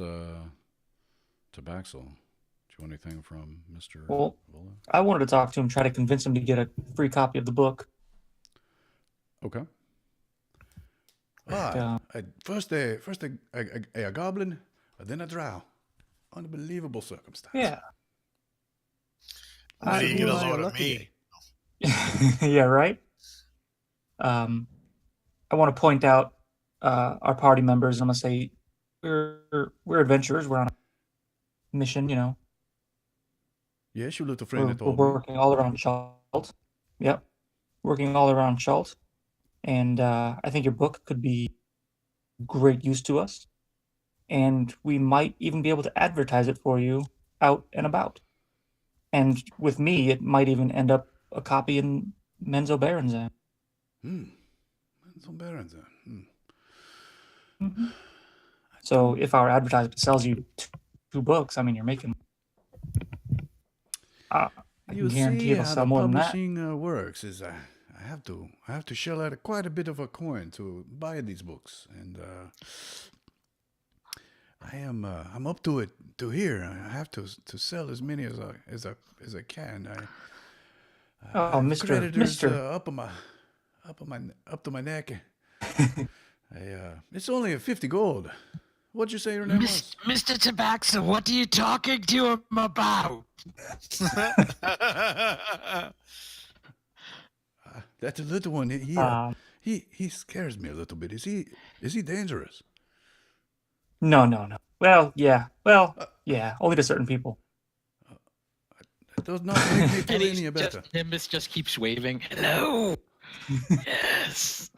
Tabaxel? Do you want anything from Mr. Well, Volo? I wanted to talk to him, try to convince him to get a free copy of the book. Okay. Yeah. First a goblin, then a drow. Unbelievable circumstance. Yeah. Now you get a Well, load of lucky me. Yeah, right? I want to point out our party members. I'm going to say we're adventurers. We're on a mission, you know. Yes, you little friend. We're working all around Chalt. Yep. Working all around Chalt. And I think your book could be great use to us. and we might even be able to advertise it for you out and about. And with me, it might even end up a copy in Menzo Berenzan. Some barons. Mm-hmm. So if our advertisement sells you 2 books, I mean, you're making. I You can guarantee see it'll how sell the more than that. publishing works is I have to shell out quite a bit of a coin to buy these books, and I'm up to it to here. I have to sell as many as I can. I Oh, have Mister, creditors Mister. up to my neck. It's only 50 gold. What'd you say your name was? Mr. Tabaxi, what are you talking to him about? That's a little one. He scares me a little bit. Is he dangerous? No. Well, yeah. Only to certain people. It does not make me feel And any better. Nimbus just keeps waving. Hello. Yes.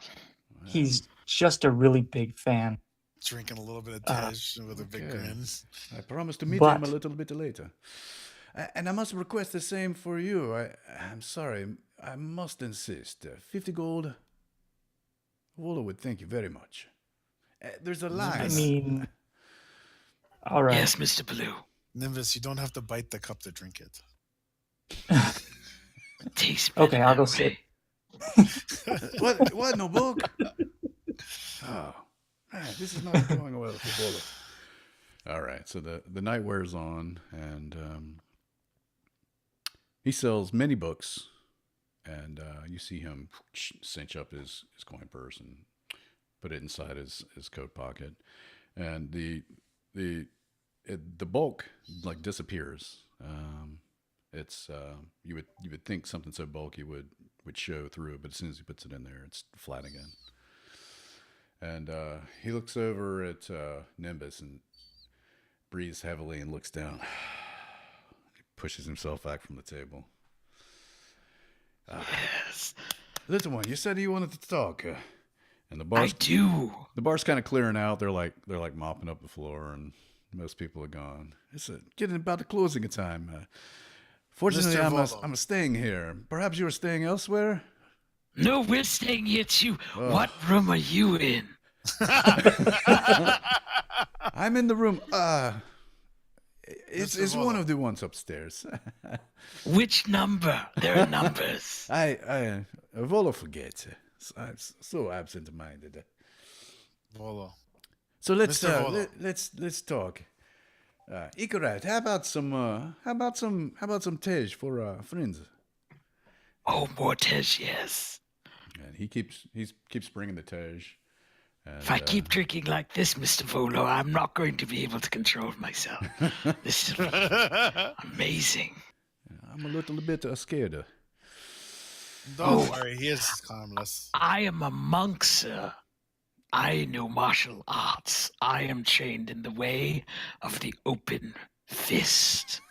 He's just a really big fan. Drinking a little bit of Tej with a big Okay. grin. I promise to meet But- him a little bit later. And I must request the same for you. I'm sorry. I must insist. 50 gold. Volo would thank you very much. There's a line. I mean, all right. Yes, Mr. Blue. Nimbus, you don't have to bite the cup to drink it. It tastes better Okay, I'll go that sit. way. What? No book? Oh, man, this is not going well for Volo. All right, so the night wears on, and he sells many books, and you see him cinch up his coin purse and put it inside his coat pocket, and the bulk like disappears. It's you would think something so bulky would show through, but as soon as he puts it in there, it's flat again. And he looks over at Nimbus and breathes heavily and looks down. He pushes himself back from the table. Yes, Little one, you said you wanted to talk. And the I bar's do. the bar's kind of clearing out. They're like mopping up the floor, and most people are gone. It's getting about the closing time. Fortunately, Mr. Volo. I'm staying here. Perhaps you are staying elsewhere. No, we're staying here too. Oh. What room are you in? I'm in the room. It's Mr. one Volo. of the ones upstairs. Which number? There are numbers. I Volo forgets. I'm so absent-minded. Volo. So let's Mr. Volo. let's talk. Ikarat, how about some Tej for friends? Oh, Mortez, yes. And he keeps bringing the Tej. And, If I keep drinking like this, Mr. Volo, I'm not going to be able to control myself. This is amazing. I'm a little bit scared. Don't worry, he is harmless. I am a monk, sir. I know martial arts. I am trained in the way of the open fist.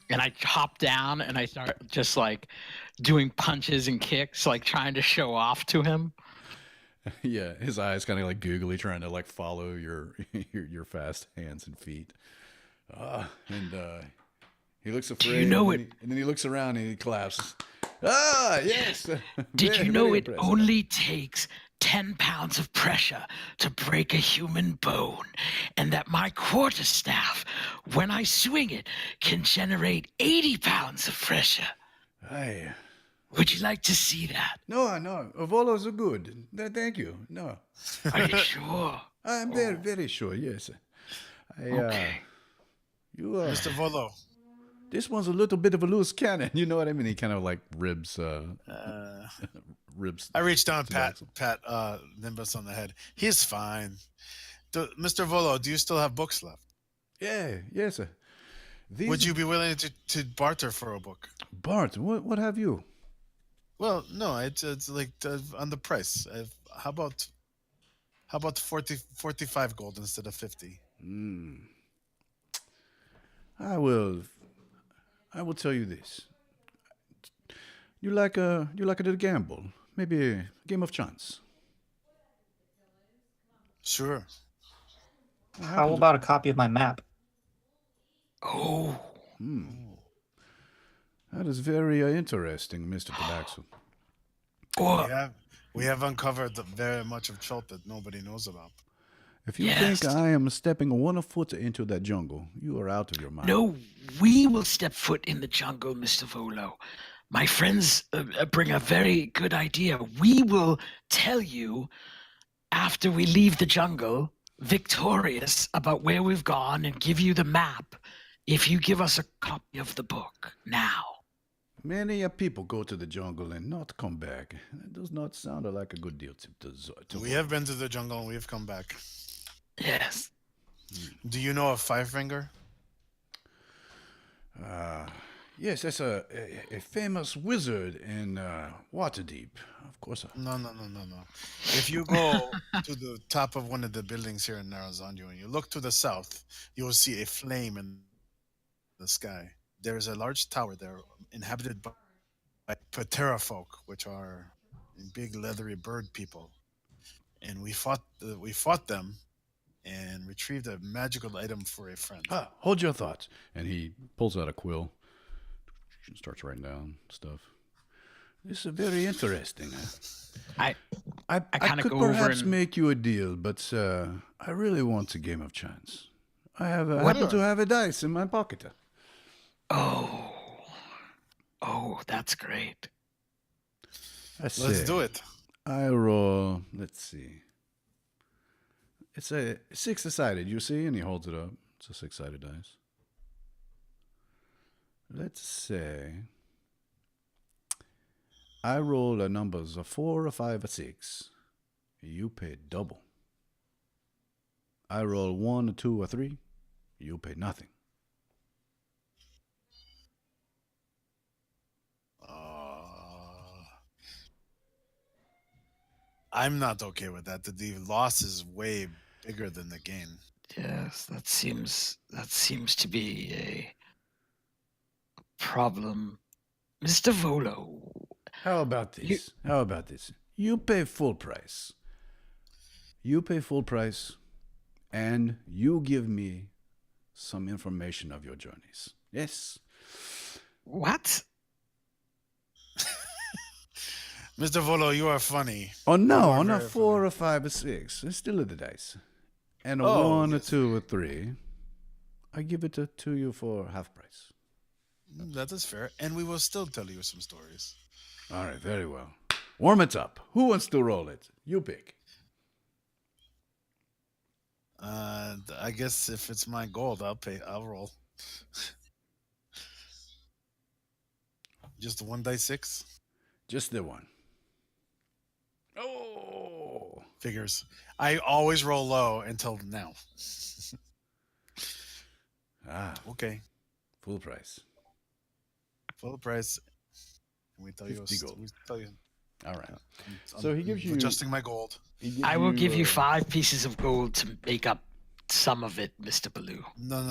And I hop down and I start just like doing punches and kicks, like trying to show off to him. Yeah, his eyes kind of like googly, trying to like follow your fast hands and feet. And he looks afraid. you know and then he looks around and he claps. Ah, yes. Did Very, you know very it impressive. only takes 10 pounds of pressure to break a human bone, and that my quarterstaff, when I swing it, can generate 80 pounds of pressure? Aye. Would you like to see that? No. Volos are good. Thank you. No. Are you sure? I'm very, very sure, yes. Okay. Mr. Volo. This one's a little bit of a loose cannon. You know what I mean? He kind of like ribs. Ribs. I reached down, Tabaxi. pat Nimbus on the head. He's fine. Mr. Volo, do you still have books left? Yeah, yes. These Would you be willing to barter for a book? Bart, what have you? Well, no, it's like on the price. How about 45 gold instead of 50? I will tell you this. You like a little gamble, maybe a game of chance. Sure. How about a copy of my map? Oh, That is very interesting, Mr. Tabaxu. We have uncovered very much of Chult that nobody knows about. If you Yes. think I am stepping 1 foot into that jungle, you are out of your mind. no, we will step foot in the jungle, Mr. Volo. My friends bring a very good idea. We will tell you after we leave the jungle, victorious, about where we've gone and give you the map if you give us a copy of the book now. Many a people go to the jungle and not come back. That does not sound like a good deal to We have been to the jungle and we have come back. Yes. Do you know of Firefinger? Yes, that's a famous wizard in Waterdeep. Of course. No. If you go to the top of one of the buildings here in Narazandu and you look to the south, you will see a flame in the sky. There is a large tower there inhabited by Patera folk, which are big leathery bird people. And we fought them and retrieved a magical item for a friend. Hold your thoughts. And he pulls out a quill and starts writing down stuff. This is very interesting. I kind of could go over perhaps and make you a deal, but I really want a game of chance. I happen to have a dice in my pocket. Oh, that's great. Let's do it. I roll, let's see. It's a 6-sided, you see? And he holds it up. It's a 6-sided dice. Let's say I roll the numbers of 4, a 5, a 6. You pay double. I roll 1, a 2, a 3. You pay nothing. I'm not okay with that. The loss is way bigger than the gain. Yes, that seems to be a problem. Mr. Volo. How about this? You pay full price. And you give me some information of your journeys. Yes? What? Mr. Volo, you are funny. Oh, no, You are on a very 4, funny. a 5, a 6. It's still the dice. And a Oh, 1, a yes. 2, a 3. I give it to you for half price. That is fair. And we will still tell you some stories. All right, very well. Warm it up. Who wants to roll it? You pick. I guess if it's my gold, I'll roll. Just 1d6? Just the one. Oh. Figures. I always roll low until now. Okay. Full price. Full price. We tell you. 50 gold. We tell you. All right. I'm So he gives you adjusting my gold. I will give you 5 pieces of gold to make up some of it, Mr. Baloo. No,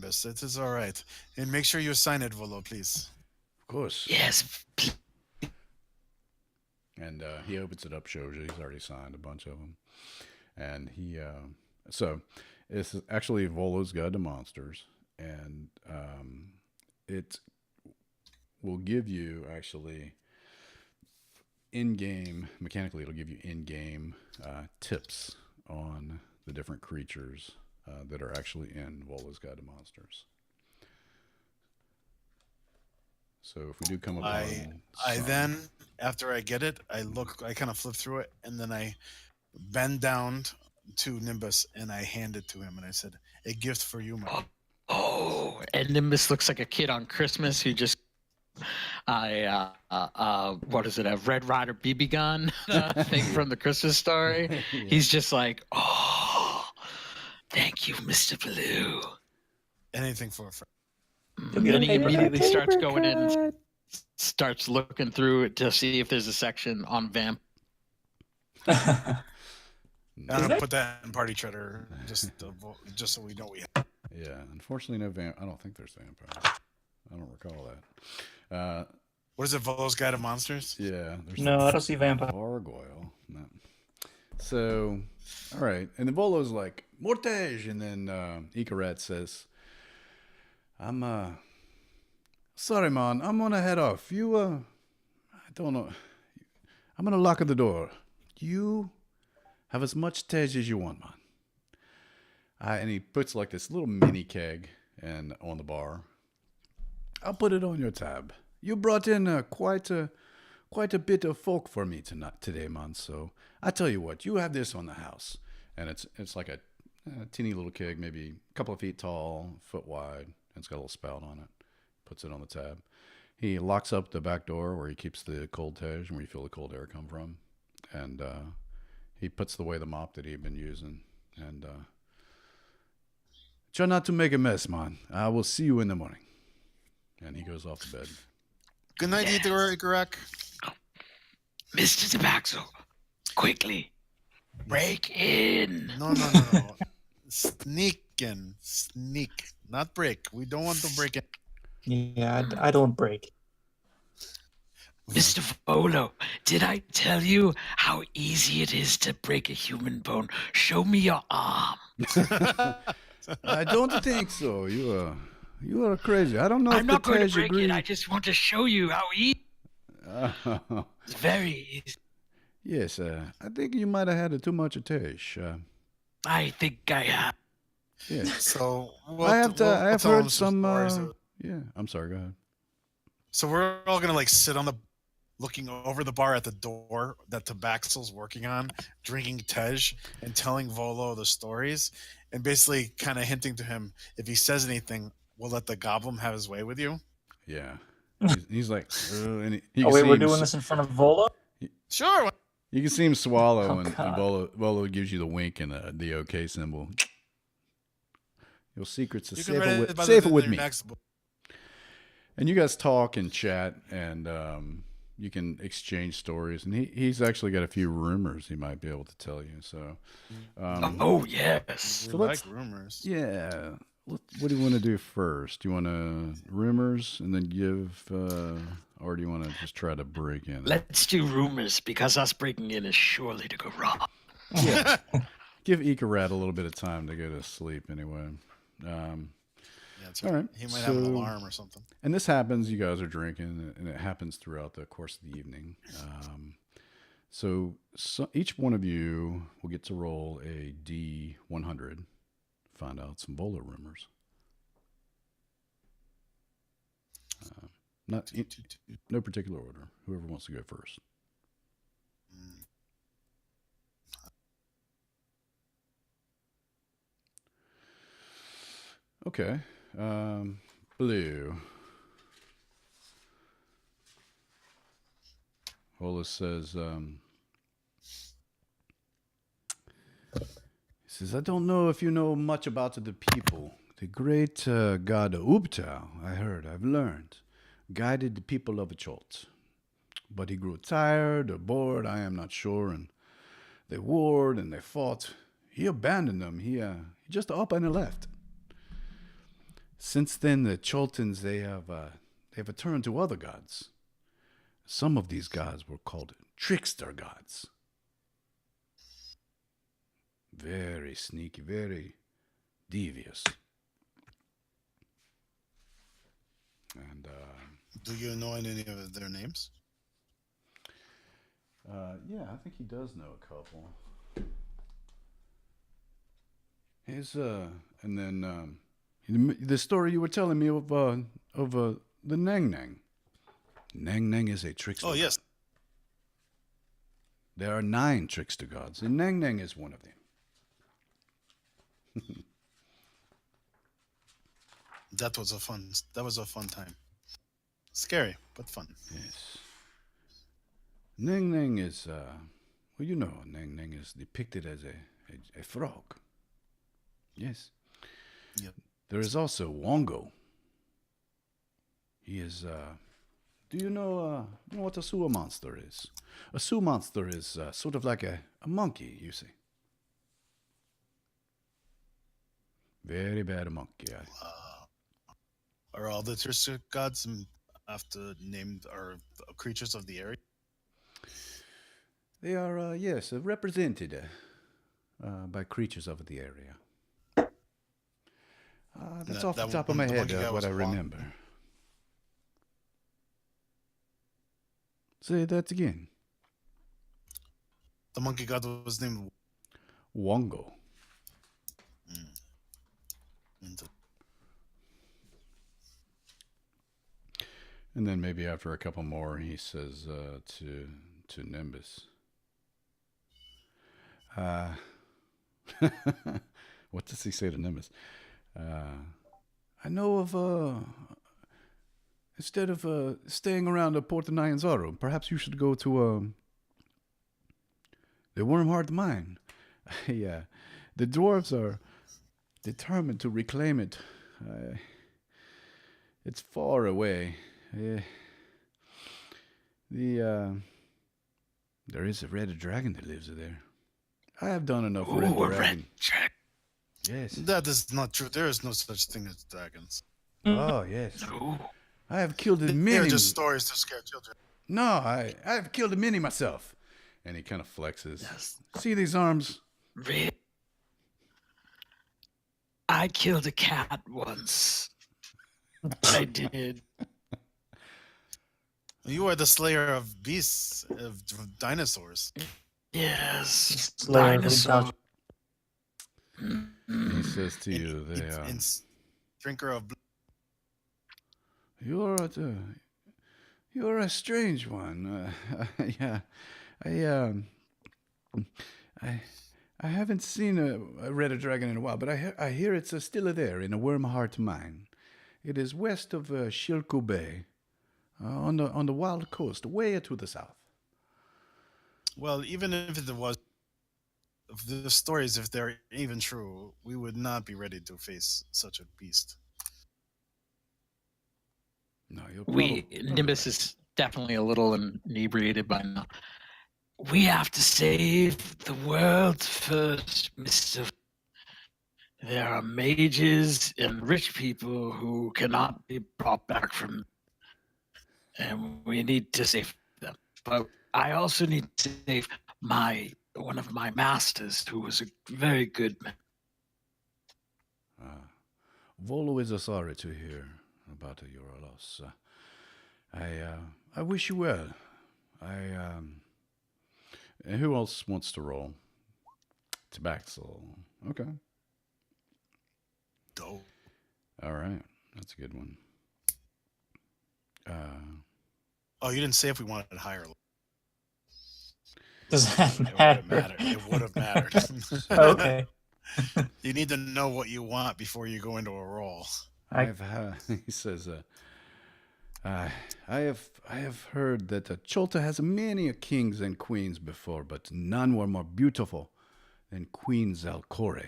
miss. It is all right. And make sure you sign it, Volo, please. Of course. Yes. And he opens it up, shows you. He's already signed a bunch of them. And he, so it's actually Volo's Guide to Monsters. And it will give you actually in-game, mechanically, it'll give you in-game tips on the different creatures that are actually in Volo's Guide to Monsters. So if we do come upon I some- then, after I get it, I kind of flip through it, and then I bend down to Nimbus and I hand it to him, and I said, "A gift for you, my." Oh, and Nimbus looks like a kid on Christmas who just, what is it, a Red Ryder BB gun thing from the Christmas story? Yeah. He's just like, oh, thank you, Mr. Baloo. Anything for a friend. You'll get And a he paper immediately cut. starts going in and starts looking through it to see if there's a section on vamp. I'm gonna that- put that in party cheddar just so we know we have. Yeah, unfortunately, no I don't think there's vampires. I don't recall that. What is it, Volo's Guide to Monsters? Yeah, there's No, I don't see vampire. gargoyle. No. So, all right, and the Volo's like Mortage! And then Ikarat says, I'm, sorry, man. I'm gonna head off. I don't know. I'm gonna lock the door. You have as much tej as you want, man. And he puts like this little mini keg on the bar. I'll put it on your tab. You brought in quite a bit of folk for me today, man. So I tell you what, you have this on the house, and it's like a teeny little keg, maybe a couple of feet tall, foot wide, and it's got a little spout on it. Puts it on the tab. He locks up the back door where he keeps the cold tej and where you feel the cold air come from, and he puts away the mop that he had been using, and try not to make a mess, man. I will see you in the morning. And he goes off to bed. Good night, Ikarak. Mr. Tabaxo, quickly, break in. No. Sneak, not break. We don't want to break in. Yeah, I don't break. Mr. Volo, did I tell you how easy it is to break a human bone? Show me your arm. I don't think so. You are crazy. I don't know I'm if not the going to tej break agree. it. I just want to show you how easy. It's very easy. Yes, I think you might have had too much of tej. I think I have. Yes. So I have tell heard him some. stories. Yeah, I'm sorry. Go ahead. So we're all gonna like sit looking over the bar at the door that Tabaxel's working on, drinking tej and telling Volo the stories, and basically kind of hinting to him if he says anything, we'll let the goblin have his way with you. Yeah. He's like, and he Oh can wait, see we're him doing this in front of Volo? Sure. You can see him swallow, Oh, and God. Volo gives you the wink and the OK symbol. Your secrets are You can read it by the safer end with of your me. next book. And you guys talk and chat, and you can exchange stories. And he's actually got a few rumors he might be able to tell you. So, Oh, yes. We So like let's- rumors. yeah. What do you want to do first? Do you want to rumors and then give, or do you want to just try to break in? Let's do rumors because us breaking in is surely to go wrong. Give Ikarat a little bit of time to go to sleep anyway. Yeah, that's All right. right, He might have an so- alarm or something. And this happens, you guys are drinking, and it happens throughout the course of the evening. So each one of you will get to roll a D100, find out some Volo rumors. No particular order. Whoever wants to go first. Okay. Blue. Hollis says, he says, I don't know if you know much about the people. The great god Ubtao, I've learned, guided the people of Chult. But he grew tired or bored, I am not sure, and they warred and they fought. He abandoned them. He just up and left. Since then, the Chultans, they have turned to other gods. Some of these gods were called trickster gods. Very sneaky, very devious. And Do you know any of their names? yeah, I think he does know a couple. And then the story you were telling me of the Nang Nang. Nang Nang is a trickster. Oh, yes. God. There are 9 trickster gods, and Nang Nang is one of them. That was a fun time. Scary, but fun. Yes. Nang Nang is, well, you know, Nang Nang is depicted as a frog. Yes. Yep. There is also Wongo. He is, do you know what a sewer monster is? A sewer monster is sort of like a monkey, you see. Very bad monkey. Are all the trickster gods after named are creatures of the area? They are, yes, represented by creatures of the area. That's That- off the that top of one- my the head, monkey guy what was I Wong. remember. Say that again. The monkey god was named. Wongo. Into- And then maybe after a couple more, he says to Nimbus, what does he say to Nimbus? I know of instead of staying around the Port Nyanzaru, perhaps you should go to the Wormheart Mine. Yeah, the dwarves are determined to reclaim it. It's far away. There is a red dragon that lives there. I have done enough red Ooh, a dragon. red dragon. Yes. That is not true. There is no such thing as dragons. Oh yes. No. I have killed They many. are just stories to scare children. No, I have killed many myself. And he kind of flexes. Yes. See these arms? Red. I killed a cat once. I did. You are the slayer of beasts, of dinosaurs. Yes. Slayer of Dinosaur. He says to you, Drinker of blood. You're a strange one. Yeah, I haven't seen a red dragon in a while, but I hear it's still there in a Wormheart Mine. It is west of Shilku Bay, on the wild coast, way to the south. Well, even if it was, if the stories, if they're even true, we would not be ready to face such a beast. No, you're Nimbus is definitely a little inebriated by now. We have to save the world first, Mr. There are mages and rich people who cannot be brought back from, and we need to save them. But I also need to save one of my masters, who was a very good man. Volo is sorry to hear about your loss. I wish you well. And who else wants to roll? Tabaxel. Okay. Dope. All right. That's a good one. Oh, you didn't say if we wanted it higher. Does that It would have matter? mattered. It would have mattered. Okay. You need to know what you want before you go into a roll. He says, I have heard that Cholta has many kings and queens before, but none were more beautiful than Queen Zalcore.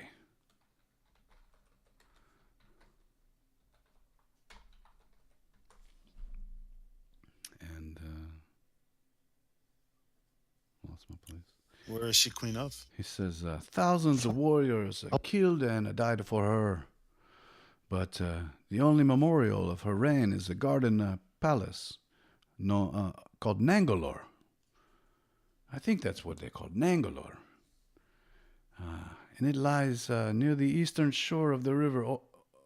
And lost my place. Where is she queen of? He says, thousands of warriors killed and died for her. But the only memorial of her reign is a garden palace called Nangalore. I think that's what they called Nangalore. And it lies near the eastern shore of the river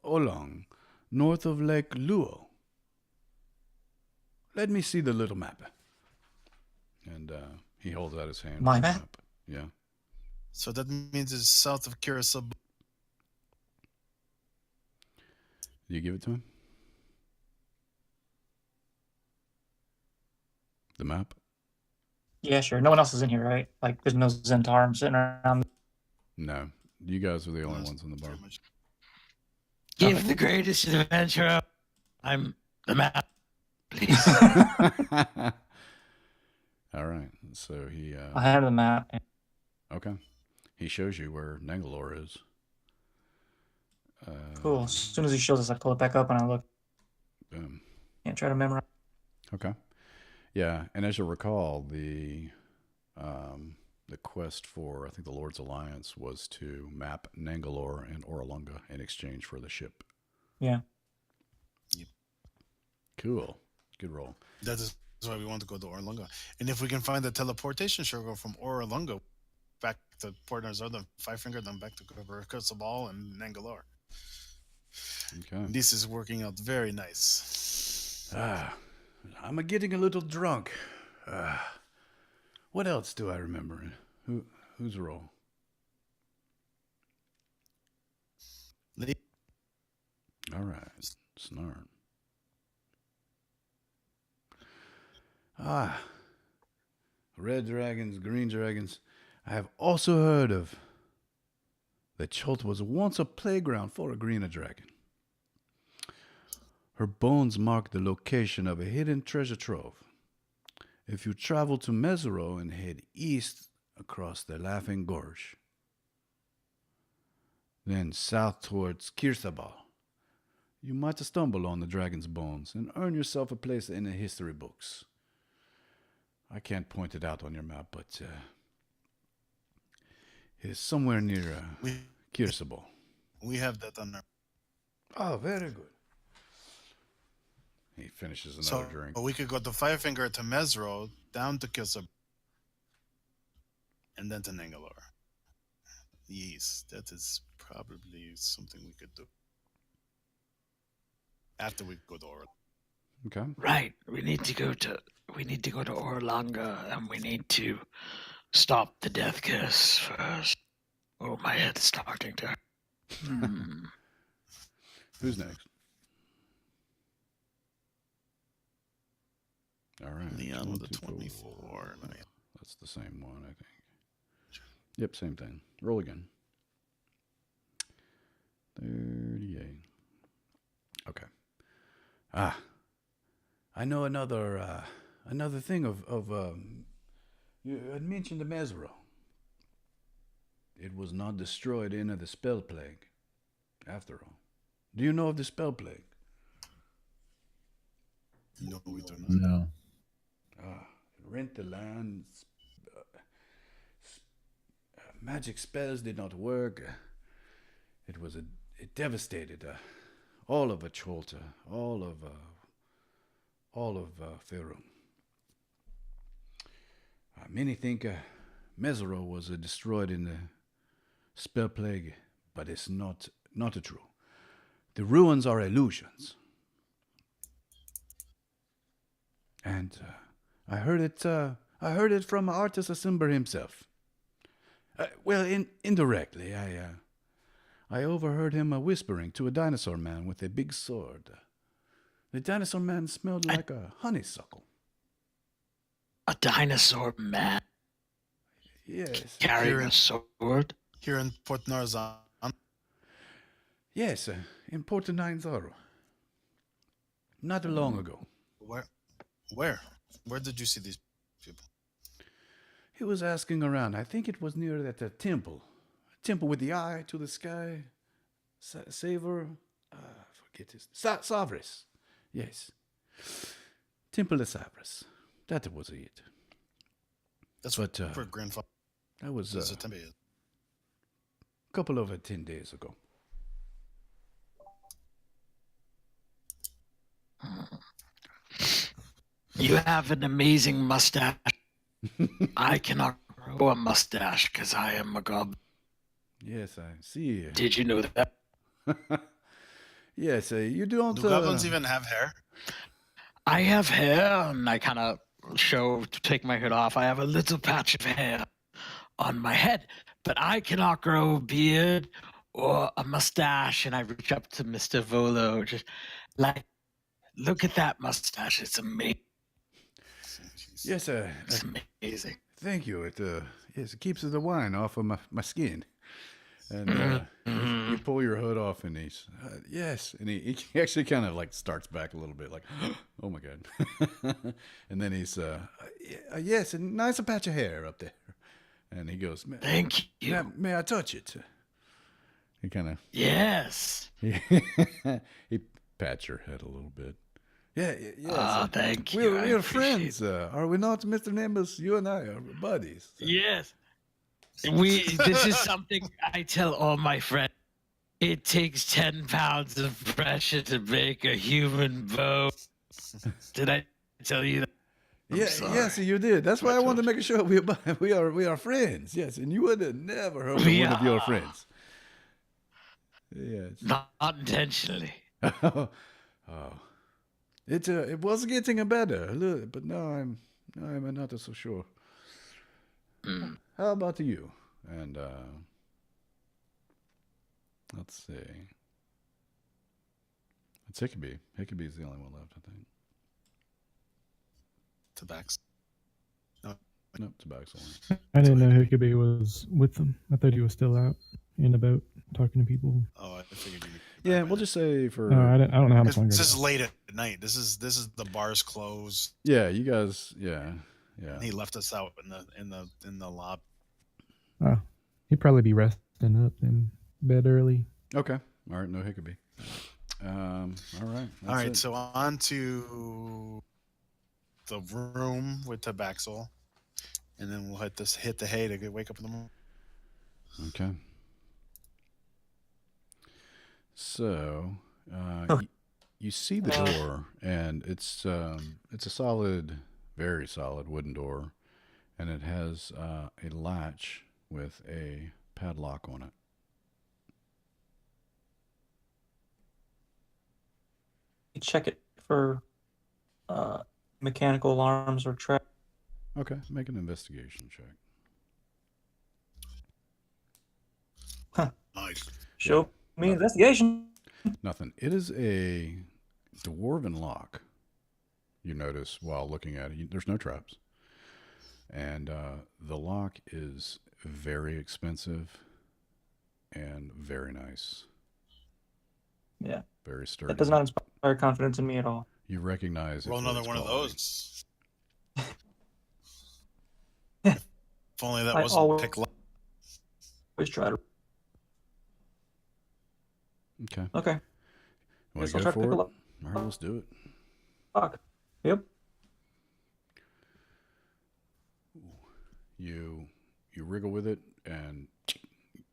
Olong, north of Lake Luo. Let me see the little map. And he holds out his hand. My for the map? Yeah. So that means it's south of Curacao. You give it to him? The map? Yeah, sure. No one else is in here, right? Like, there's no Zentarum sitting around. No. You guys are the only ones in the bar. Pretty much. Give the greatest adventure. I'm the map, please. All right. So he. I have the map. Okay. He shows you where Nangalore is. Cool. As soon as he shows us, I pull it back up and I look. Boom. Can't try to memorize. Okay. Yeah, and as you recall, the quest for, I think, the Lord's Alliance was to map Nangalore and Oralunga in exchange for the ship. Yeah. Cool. Good roll. That is why we want to go to Orlunga. And if we can find the teleportation circle from Orlunga back to Port Nyanzaru, then Five Finger, then back to Curacao and Nangalore. Okay. This is working out very nice. I'm getting a little drunk. What else do I remember? Whose role? All right, Snarn. Red dragons, green dragons. I have also heard of that Cholt was once a playground for a green dragon. Her bones mark the location of a hidden treasure trove. If you travel to Mesero and head east across the Laughing Gorge, then south towards Kirsabal, you might stumble on the dragon's bones and earn yourself a place in the history books. I can't point it out on your map, but it is somewhere near Kirsabal. We have that on our. Oh, very good. He finishes another drink. We could go to Firefinger to Mesro, down to Kilsab, and then to Nangalore. Yes, that is probably something we could do. After we go to Orlanga. Okay. Right. We need to go to Orlanga, and we need to stop the death kiss first. Oh, my head's starting to. Who's next? All right. Leon with a 24. That's the same one, I think. Yep, same thing. Roll again. 38. Okay. I know another thing of you had mentioned the Mesro. It was not destroyed in the spell plague, after all. Do you know of the spell plague? No, we do not. No. Rent the land. Magic spells did not work. It devastated all of Acholta, all of Faerun. Many think Mesero was destroyed in the spell plague, but it's not true. The ruins are illusions. And I heard it from Artis Asimber himself. Indirectly, I overheard him whispering to a dinosaur man with a big sword. The dinosaur man smelled like a honeysuckle. A dinosaur man Yes. carrying a sword? Here in Port Nyanzaru. Yes, in Port Nyanzaru. Not long ago. Where? Where did you see these people? He was asking around. I think it was near that temple. A temple with the eye to the sky. Savor. Forget his. Savris. Yes. Temple of Savris. That was it. That's But, what for grandfather. That was That's a what Tempe is. couple of 10 days ago. You have an amazing mustache. I cannot grow a mustache because I am a goblin. Yes, I see. Did you know that? Yes, you don't. Do goblins even have hair? I have hair, and I kind of take my hood off. I have a little patch of hair on my head, but I cannot grow a beard or a mustache. And I reach up to Mr. Volo, just like, look at that mustache. It's amazing. Yes, It's amazing. thank you. It keeps the wine off of my skin. And you pull your hood off, and he's yes, and he actually kind of like starts back a little bit, like, oh my god, and then he's yes, a nice patch of hair up there, and he goes, Thank you. May I touch it? He kind of Yes. he pats your head a little bit. Yeah, yes. Thank you. I We're appreciate friends, are we not, Mr. Nimbus? You and I are buddies. Yes. This is something I tell all my friends. It takes 10 pounds of pressure to make a human bow. Did I tell you that? Yes, you did. That's why I wanted to make sure we are friends. Yes, and you would have never heard of one of your friends. Yeah. Not intentionally. Oh, it was getting better, but now I'm not so sure. Mm. How about you? And let's see. It's Hickabee. Hickabee's the only one left, I think. Tobacco. Nope, Tobacco's only. I didn't know Hickabee was with them. I thought he was still out in the boat talking to people. Oh, I figured you. Yeah, we'll just say for. I don't know how much longer. This is late at night. This is the bar's closed. Yeah, you guys. Yeah. And he left us out in the lobby. He'd probably be resting up in bed early. Okay. All right. No Hickabee. All right. All right. It. So on to the room with Tabaxol, and then we'll hit the hay to wake up in the morning. Okay. So you see the door, and it's a solid, very solid wooden door, and it has a latch with a padlock on it. You check it for mechanical alarms or trap. Okay, make an investigation check. Nice. Show me investigation. Nothing. It is a dwarven lock. You notice while looking at it, there's no traps. And the lock is very expensive and very nice. Yeah. Very sturdy. That does not inspire confidence in me at all. You recognize it. Roll for another its one of quality. those. If only that wasn't pick. Always try to. Okay. Okay. Want Guess to I'll go try to for pick it? a lock. All right, let's do it. Fuck. Yep. You wriggle with it, and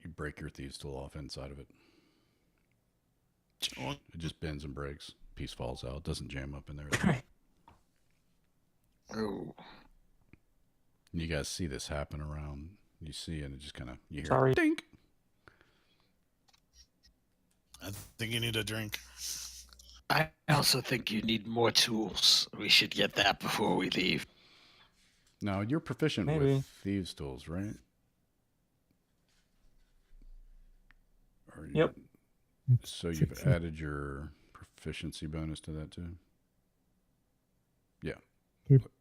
you break your thieves tool off inside of it. It just bends and breaks. Piece falls out. Doesn't jam up in there. Oh. You guys see this happen around. You see, and it just kind of you hear Sorry. dink. I think you need a drink. I also think you need more tools. We should get that before we leave. Now you're proficient Maybe. with thieves tools, right? Or Yep. So you've added your proficiency bonus to that too. Yeah.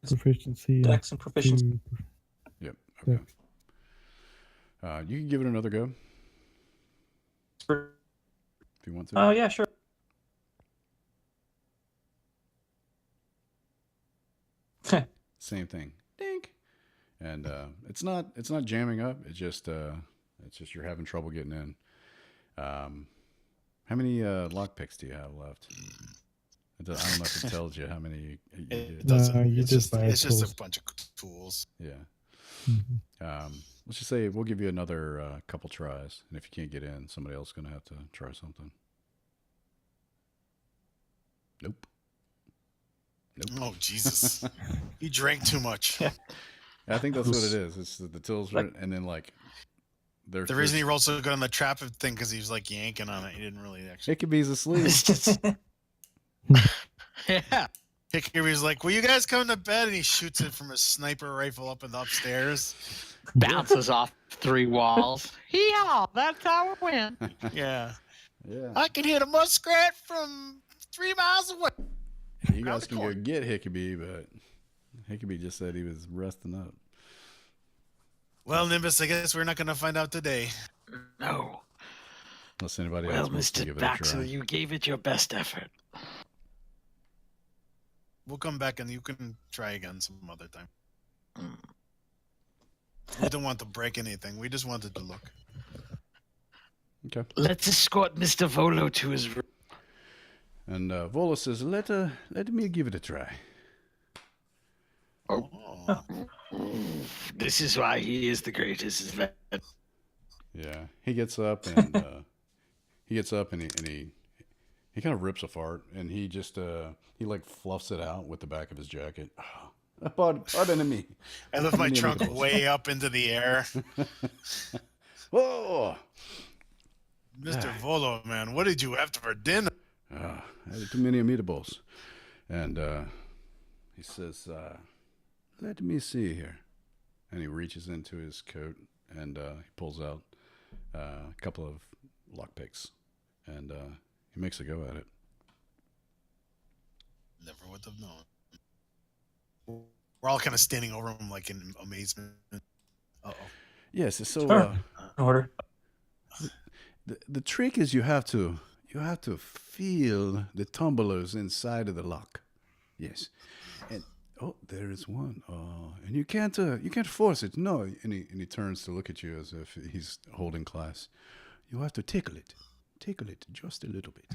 Proficiency. Dex and proficiency. Yep. Okay. You can give it another go if you want to. Oh yeah, sure. Same thing. Dink. And it's not jamming up. It's just you're having trouble getting in. How many lockpicks do you have left? I don't know if it tells you how many. It doesn't. you It's just just buy a tools. bunch of tools. Yeah. Mhm. Let's just say we'll give you another couple tries, and if you can't get in, somebody else is going to have to try something. Nope. Oh Jesus! You drank too much. I think that's what it is. It's the tills, and then like there's The reason he rolled so good on the trap thing because he was like yanking on it. He didn't really actually. Hickabee's asleep. Yeah. Hickory's like, "Will you guys come to bed?" And he shoots it from a sniper rifle up in the upstairs. Bounces off 3 walls. Yeah, that's how it went. Yeah, Yeah. I can hit a muskrat from 3 miles away. You guys can go get Hickabee, but Hickabee just said he was resting up. Well, Nimbus, I guess we're not going to find out today. No. Unless anybody Well, else wants to Mr. give it a try. Baxter, you gave it your best effort. We'll come back and you can try again some other time. Mm. We don't want to break anything. We just wanted to look. Okay. Let's escort Mr. Volo to his room. And Volo says, let me give it a try. Oh. This is why he is the greatest. Yeah. He gets up and he kind of rips a fart, and he just he like fluffs it out with the back of his jacket. Pardon me. I lift my Many trunk amigos. way up into the air. Whoa! Mr. Volo, man, what did you have for dinner? I had too many meatables. And he says, let me see here. And he reaches into his coat and he pulls out a couple of lockpicks. And he makes a go at it. Never would have known. We're all kind of standing over him like in amazement. Uh-oh. Yes, so Sure. Order. the trick is you have to feel the tumblers inside of the lock. Yes. And oh, there is one. And you can't force it. No. And he turns to look at you as if he's holding class. You have to tickle it just a little bit.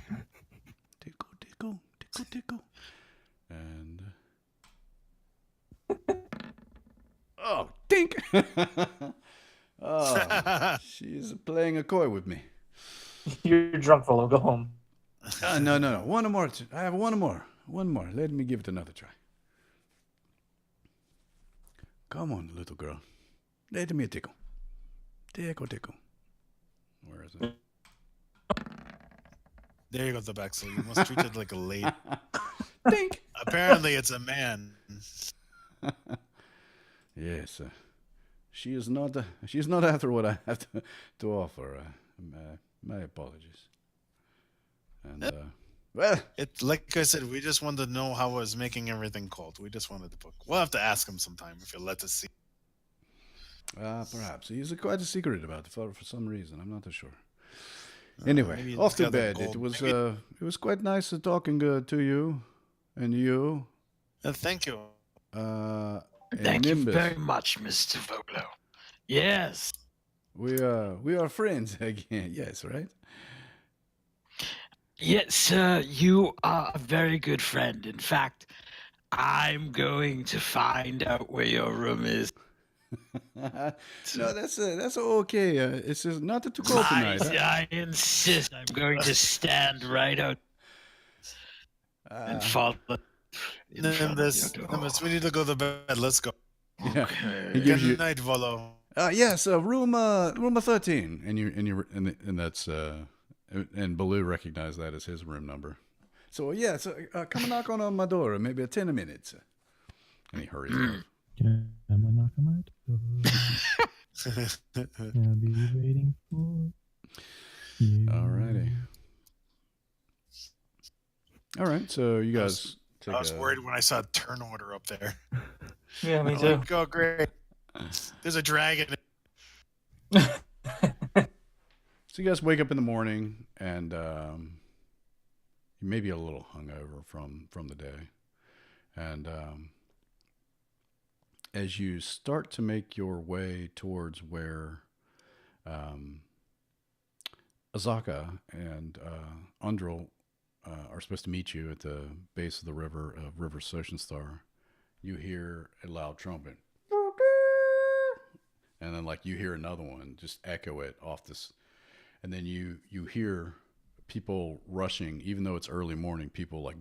Tickle. And oh, dink. Oh, she's playing a coy with me. You're drunk, Volo. Go home. No. One more. I have one more. Let me give it another try. Come on, little girl. Let me tickle. Tickle. Where is it? There you go, the back. So you must treat it like a lady. Dink. Apparently, it's a man. Yes. She's not after what I have to offer. My apologies. And well, It like I said, we just wanted to know how I was making everything cold. We just wanted to book. We'll have to ask him sometime if you'll let us see. perhaps he's quite secret about it for some reason. I'm not too sure. Anyway, maybe off it's to got the bed. gold. It was quite nice talking to you, and you. Thank you. And Thank you Nimbus. very much, Mr. Volo. Yes. We are friends again. Yes, right? Yes, sir, you are a very good friend. In fact, I'm going to find out where your room is. No, that's okay. It's just not too cold tonight. huh? I insist. I'm going to stand right out and follow in front of Nimbus, your door. Nimbus, we need to go to bed. Let's go. Yeah. He Okay. gives you Good night, Volo. yes, room 13, and that's and Baloo recognized that as his room number. So yeah, come and knock on my door, maybe 10 minutes. And he hurries off. Come and knock on my door. I'll be waiting for you. Alrighty. All right, so you guys take I was worried when I saw a turn order up there. Yeah, me I'm too. like, oh, great. There's a dragon. So you guys wake up in the morning, and you may be a little hungover from the day, and as you start to make your way towards where Azaka and Undril are supposed to meet you at the base of the river of River Ocean Star, you hear a loud trumpet. And then like you hear another one just echo it off this, and then you hear people rushing, even though it's early morning, people like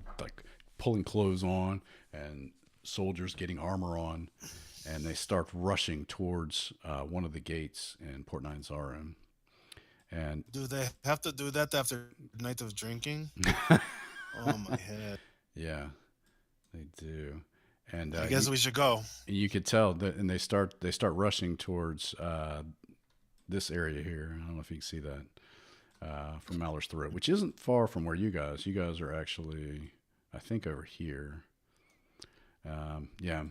pulling clothes on and soldiers getting armor on, and they start rushing towards one of the gates in Port Nyanzaru. And Do they have to do that after a night of drinking? Oh, my head. yeah, they do. And I guess we should go. you could tell that, and they start rushing towards this area here. I don't know if you can see that from Maller's Throat, which isn't far from where you guys are actually, I think, over here. Yeah,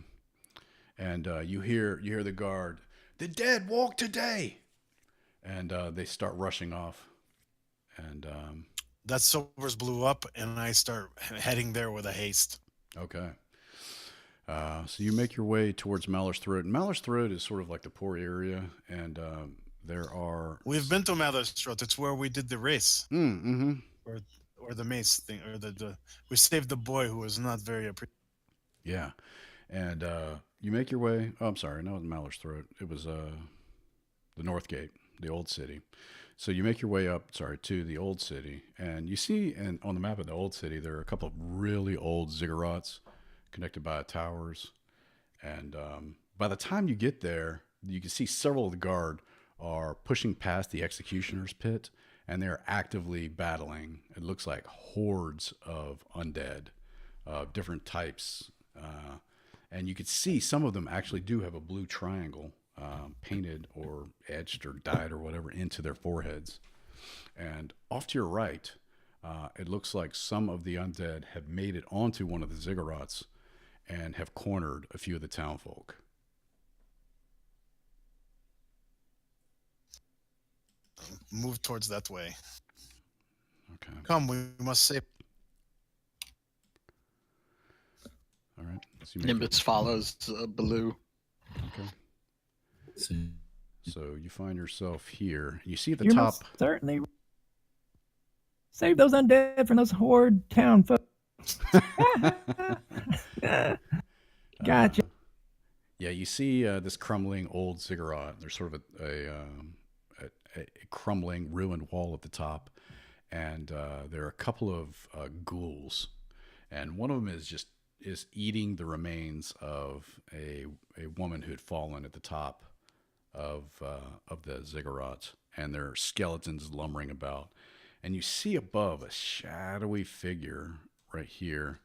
and you hear the guard. The dead walk today, and they start rushing off, and That sobers blew up, and I start heading there with a haste. okay. So you make your way towards Maller's Throat. And Maller's Throat is sort of like the poor area, and there are. We've been to Maller's Throat. It's where we did the race, Mm-hmm. or the mace thing, or the we saved the boy who was not very appreciative. Yeah, and you make your way. Oh, I'm sorry, not Maller's Throat. It was the North Gate, the old city. So you make your way up, to the old city, and you see, and on the map of the old city, there are a couple of really old ziggurats connected by towers, and by the time you get there, you can see several of the guard are pushing past the executioner's pit, and they're actively battling. It looks like hordes of undead, different types, and you can see some of them actually do have a blue triangle painted or etched or dyed or whatever into their foreheads. And off to your right, it looks like some of the undead have made it onto one of the ziggurats and have cornered a few of the townfolk. Move towards that way. Okay. Come, we must save. All right. So you make Nimbus follows Baloo. Okay. So, So you find yourself here. You see at the You top. must certainly save those undead from those horde town folks. Gotcha. Yeah, you see this crumbling old ziggurat. There's sort of a crumbling, ruined wall at the top, and there are a couple of ghouls, and one of them is eating the remains of a woman who had fallen at the top of the ziggurat, and there are skeletons lumbering about, and you see above a shadowy figure right here.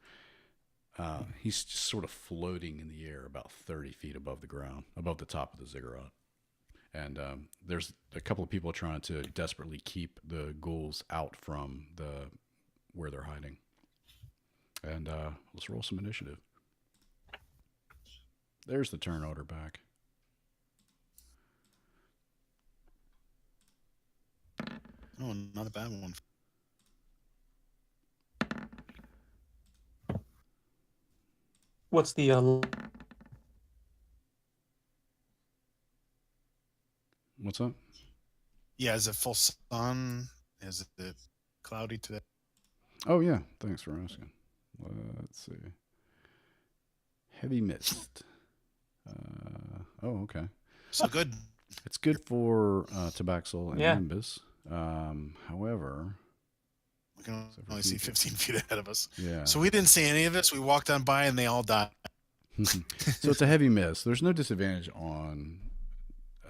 He's just sort of floating in the air about 30 feet above the ground, above the top of the ziggurat. And there's a couple of people trying to desperately keep the ghouls out from where they're hiding. And let's roll some initiative. There's the turn order back. Oh, not a bad one. What's the What's up? Yeah, is it full sun? Is it cloudy today? Oh, yeah. Thanks for asking. Let's see. Heavy mist. Okay. So good. It's good for Tabaxel and Yeah. Nimbus. However, We can only see 15 feet ahead of us. yeah. So we didn't see any of this. We walked on by and they all died. So it's a heavy miss. There's no disadvantage on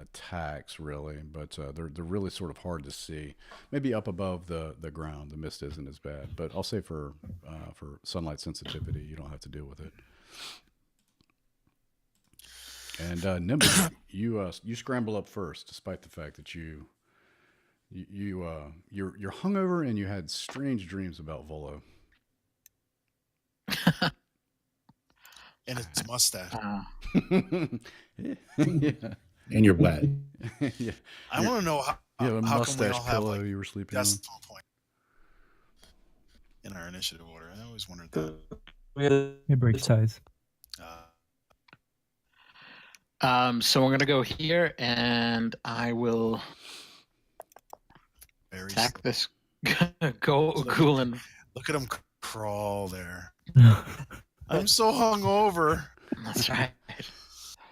attacks really, but they're really sort of hard to see. Maybe up above the ground, the mist isn't as bad. But I'll say for sunlight sensitivity, you don't have to deal with it. And Nimbus, you scramble up first, despite the fact that you're hungover and you had strange dreams about Volo. And its mustache. Yeah. and you're wet. Yeah. I want to know how You have a come we mustache all have pillow like you were sleeping on. decimal point in our initiative order. I always wondered that. It breaks ties. So I'm gonna go here, and I will Very attack this ghoul and Look at him crawl there. I'm so hungover. that's right.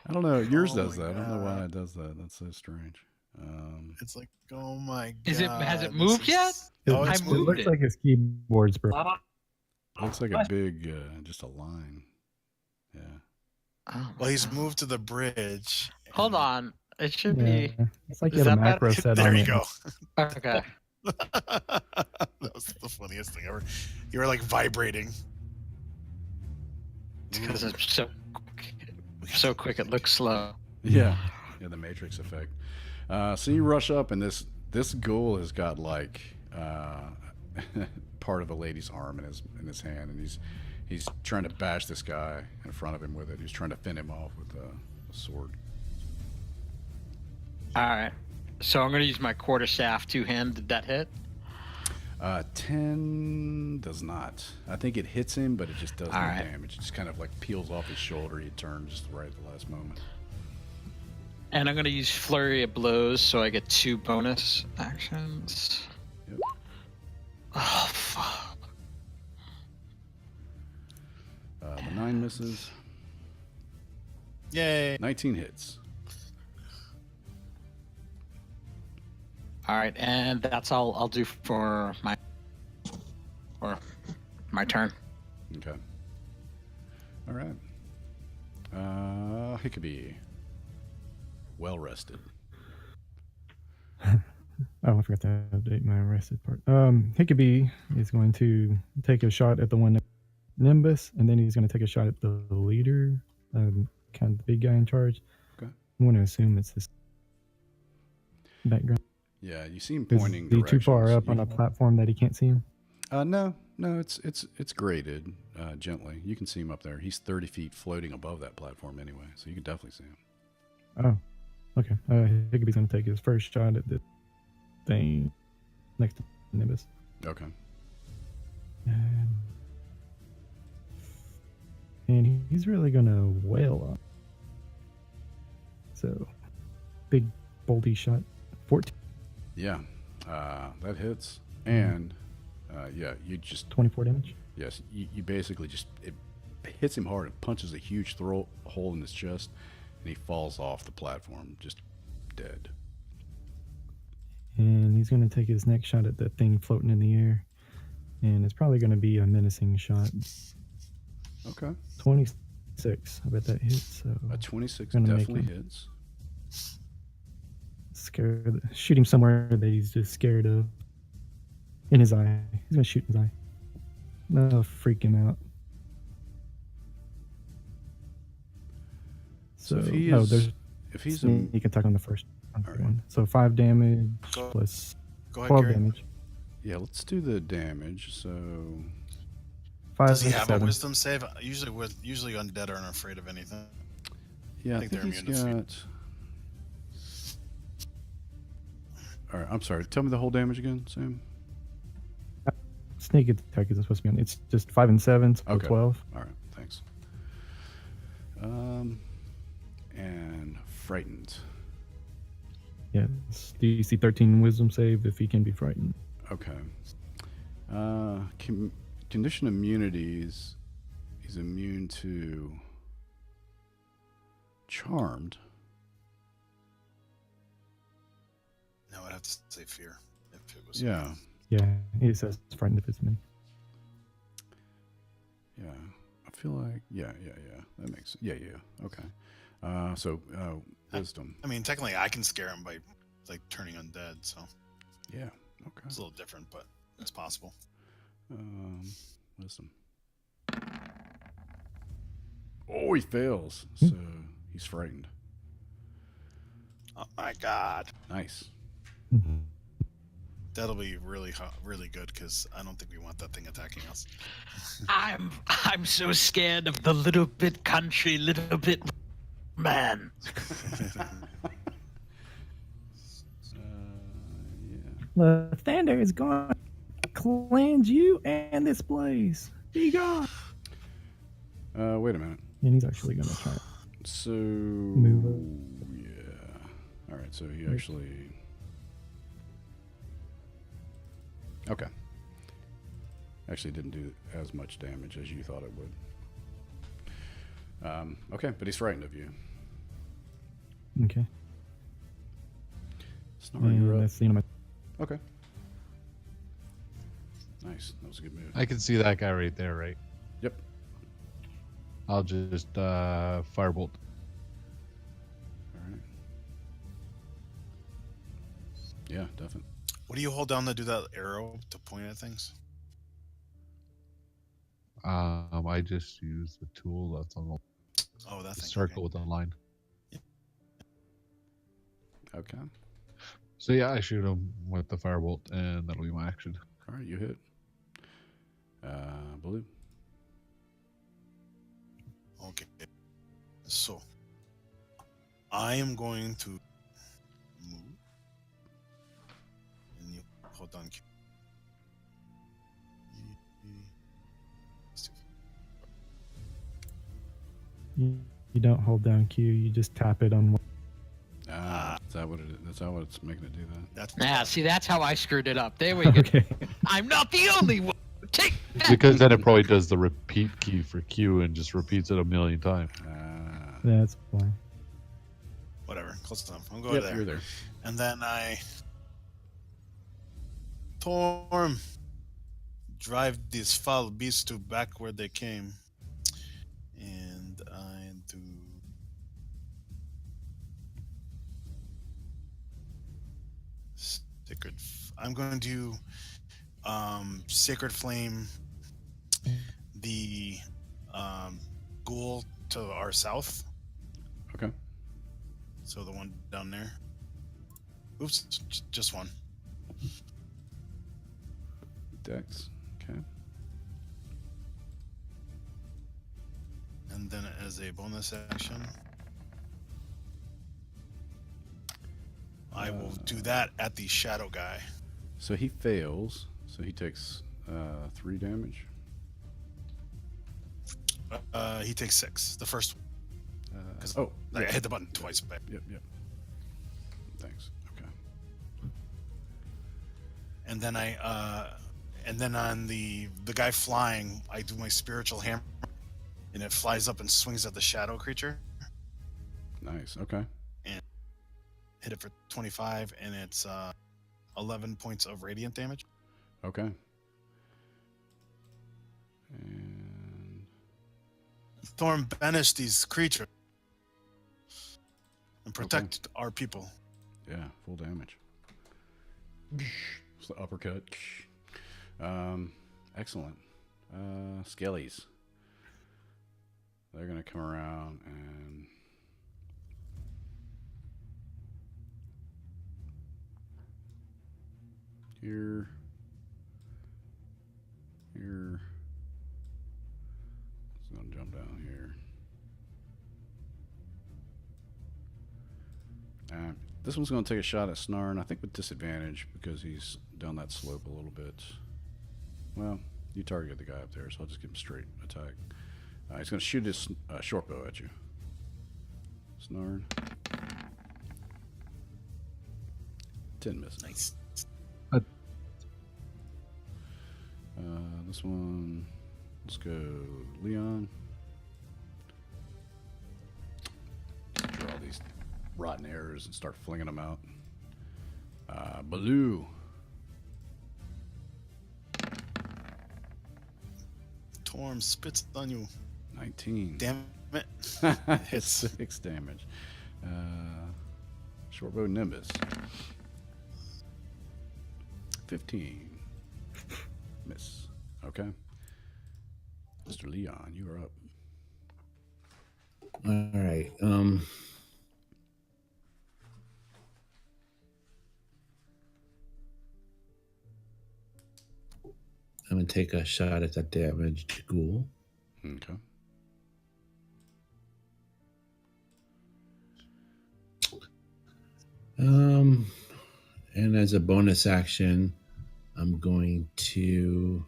I don't know. Yours Oh does my that. I don't know why God. it does that. That's so strange. It's like, oh my god. Is it? Has it this moved is- yet? Oh, I it's It moved looks it. like his keyboard's broken. Looks like a big, just a line. Yeah. Oh, Well, he's moved to the bridge. hold and- on. It should Yeah. be It's like Is you had a that better? macro set There on you it. go. okay. That was the funniest thing ever. You were like vibrating. Because it's so quick. It looks slow. Yeah. Yeah, the Matrix effect. So you rush up, and this ghoul has got like part of a lady's arm in his hand, and he's trying to bash this guy in front of him with it. He's trying to fend him off with a sword. All right. So I'm gonna use my quarterstaff two-hand. Did that hit? 10 does not. I think it hits him, but it just does no All right. damage. It just kind of like peels off his shoulder. He turns just right at the last moment. And I'm gonna use flurry of blows, so I get 2 bonus actions. Yep. Oh fuck! The 9 misses. Yay. 19 hits. All right, and that's all I'll do for my turn. Okay. All right. Hickabee. Well rested. Oh, I forgot to update my arrested part. Hickabee is going to take a shot at the one Nimbus, and then he's going to take a shot at the leader, kind of the big guy in charge. Okay. I want to assume it's this background. Yeah, you see him Is pointing he too far directions. up on a platform that he can't see him? No, it's graded gently. You can see him up there. He's 30 feet floating above that platform anyway, so you can definitely see him. Oh, okay. Hickabee's going to take his first shot at the thing next to Nimbus. Okay. And he's really going to wail on. So, big, boldy shot. 14. Yeah, that hits. And, yeah, you just... 24 damage? Yes, you basically just... It hits him hard. It punches a huge hole in his chest, and he falls off the platform, just dead. And he's going to take his next shot at that thing floating in the air. And it's probably going to be a menacing shot. Okay. 26. I bet that hits. So A 26 gonna make definitely him hits. shoot him somewhere that he's just scared of. In his eye. He's going to shoot in his eye. That'll freak him out. So if he's a... sneak attack on the first right. one. So 5 damage Go- plus Go ahead, 12 Gary. damage. Yeah, let's do the damage. So 5 Does he and have 7. a wisdom save? Usually undead aren't afraid of anything. yeah, I think think they're he's immune to got. All right, I'm sorry. Tell me the whole damage again, Sam. Sneak attack isn't supposed to be on. It's just 5 and 7, so Okay. 12. All right, thanks. And frightened. Yes. DC 13 wisdom save if he can be frightened. Okay. Condition immunities. He's immune to charmed. No, I'd have to say fear. If it was Yeah, Yeah, it says frightened if it's me. yeah. I feel like yeah. That makes yeah. Okay. So wisdom. I mean, technically, I can scare him by like turning undead, so Yeah. Okay. it's a little different, but it's possible. Wisdom. Oh, he fails. So he's frightened. Oh my god, Nice. that'll be really really good because I don't think we want that thing attacking us. I'm so scared of the little bit country, little bit man. Yeah. Thunder is going to cleanse you and this place. Be gone. Wait a minute. And he's actually going to try it. So yeah. All right. So he actually. Okay. Actually, didn't do as much damage as you thought it would. Okay, but he's frightened of you. Okay. Snore, you're And up. that's the end of my. Okay. Nice. That was a good move. I can see that guy right there, right? Yep. I'll just firebolt. All right. Yeah, definitely. What do you hold down to do that arrow to point at things? I just use the tool that's on the Oh, that thing. circle with the line. Okay. So yeah, I shoot him with the firebolt, and that'll be my action. All right, you hit. Blue. Okay. So I am going to move, and you hold on. You don't hold down Q, you just tap it on one. Is that what it is? That's how it's making it do that. That's Nah, see, that's how I screwed it up. There we go. Okay. I'm not the only one. Take that. Because then it probably does the repeat key for Q and just repeats it a million times. That's fine. whatever. Close enough. I'm going Yep, there. you're there. And then I Torm drive these foul beasts to back where they came. And I do I'm going to Sacred Flame the ghoul to our south. Okay. So the one down there. Oops, just one. Dex. Okay. And then as a bonus action, I will do that at the shadow guy. So he fails. So he takes 3 damage. He takes 6. The first one. I hit the button twice. But... Yep. Thanks. Okay. And then and then on the guy flying, I do my spiritual hammer, and it flies up and swings at the shadow creature. Nice. Okay. And hit it for 25, and it's 11 points of radiant damage. Okay. And Thorn banish these creatures and protect our people. yeah, full damage. It's the uppercut. Excellent. Skellies. They're gonna come around and here. It's gonna jump down here. This one's gonna take a shot at Snarn, I think with disadvantage because he's down that slope a little bit. Well, you targeted the guy up there, so I'll just give him straight attack. He's gonna shoot his short bow at you. Snarn. 10 misses. Nice. This one, let's go Leon. Draw these rotten arrows and start flinging them out. Baloo. Torm spits on you. 19. Damn it. It's 6 damage. Shortbow Nimbus. 15. Miss. Okay. Mr. Leon, you are up. All right. I'm gonna take a shot at that damaged ghoul. Okay. And as a bonus action, I'm going to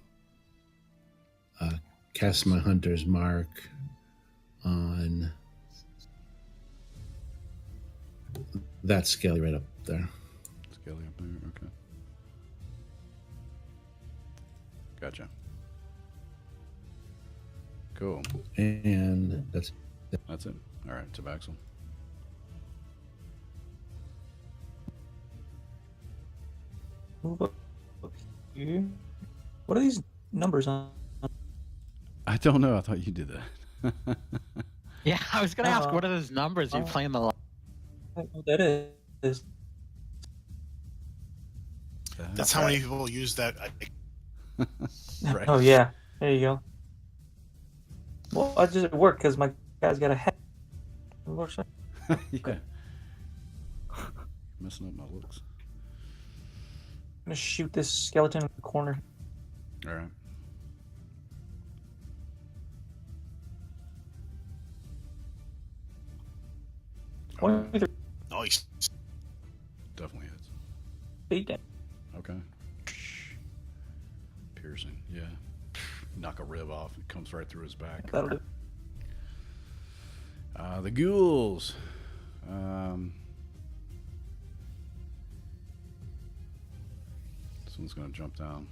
cast my hunter's mark on that skelly right up there. Skelly up there, okay. Gotcha. Cool. And that's it. All right, Tabaxel. Move up here. What are these numbers on? I don't know. I thought you did that. Yeah, I was gonna ask, what are those numbers you playing the? I don't know what that is. That's how many people use that. Right. Oh yeah, there you go. Well, I just work because my guy's got a head. Yeah. Messing up my looks. I'm gonna shoot this skeleton in the corner. All right. Nice. Definitely hits. 8 damage. Okay. Piercing, yeah. Knock a rib off. It comes right through his back. That'll do. The ghouls. This one's going to jump down.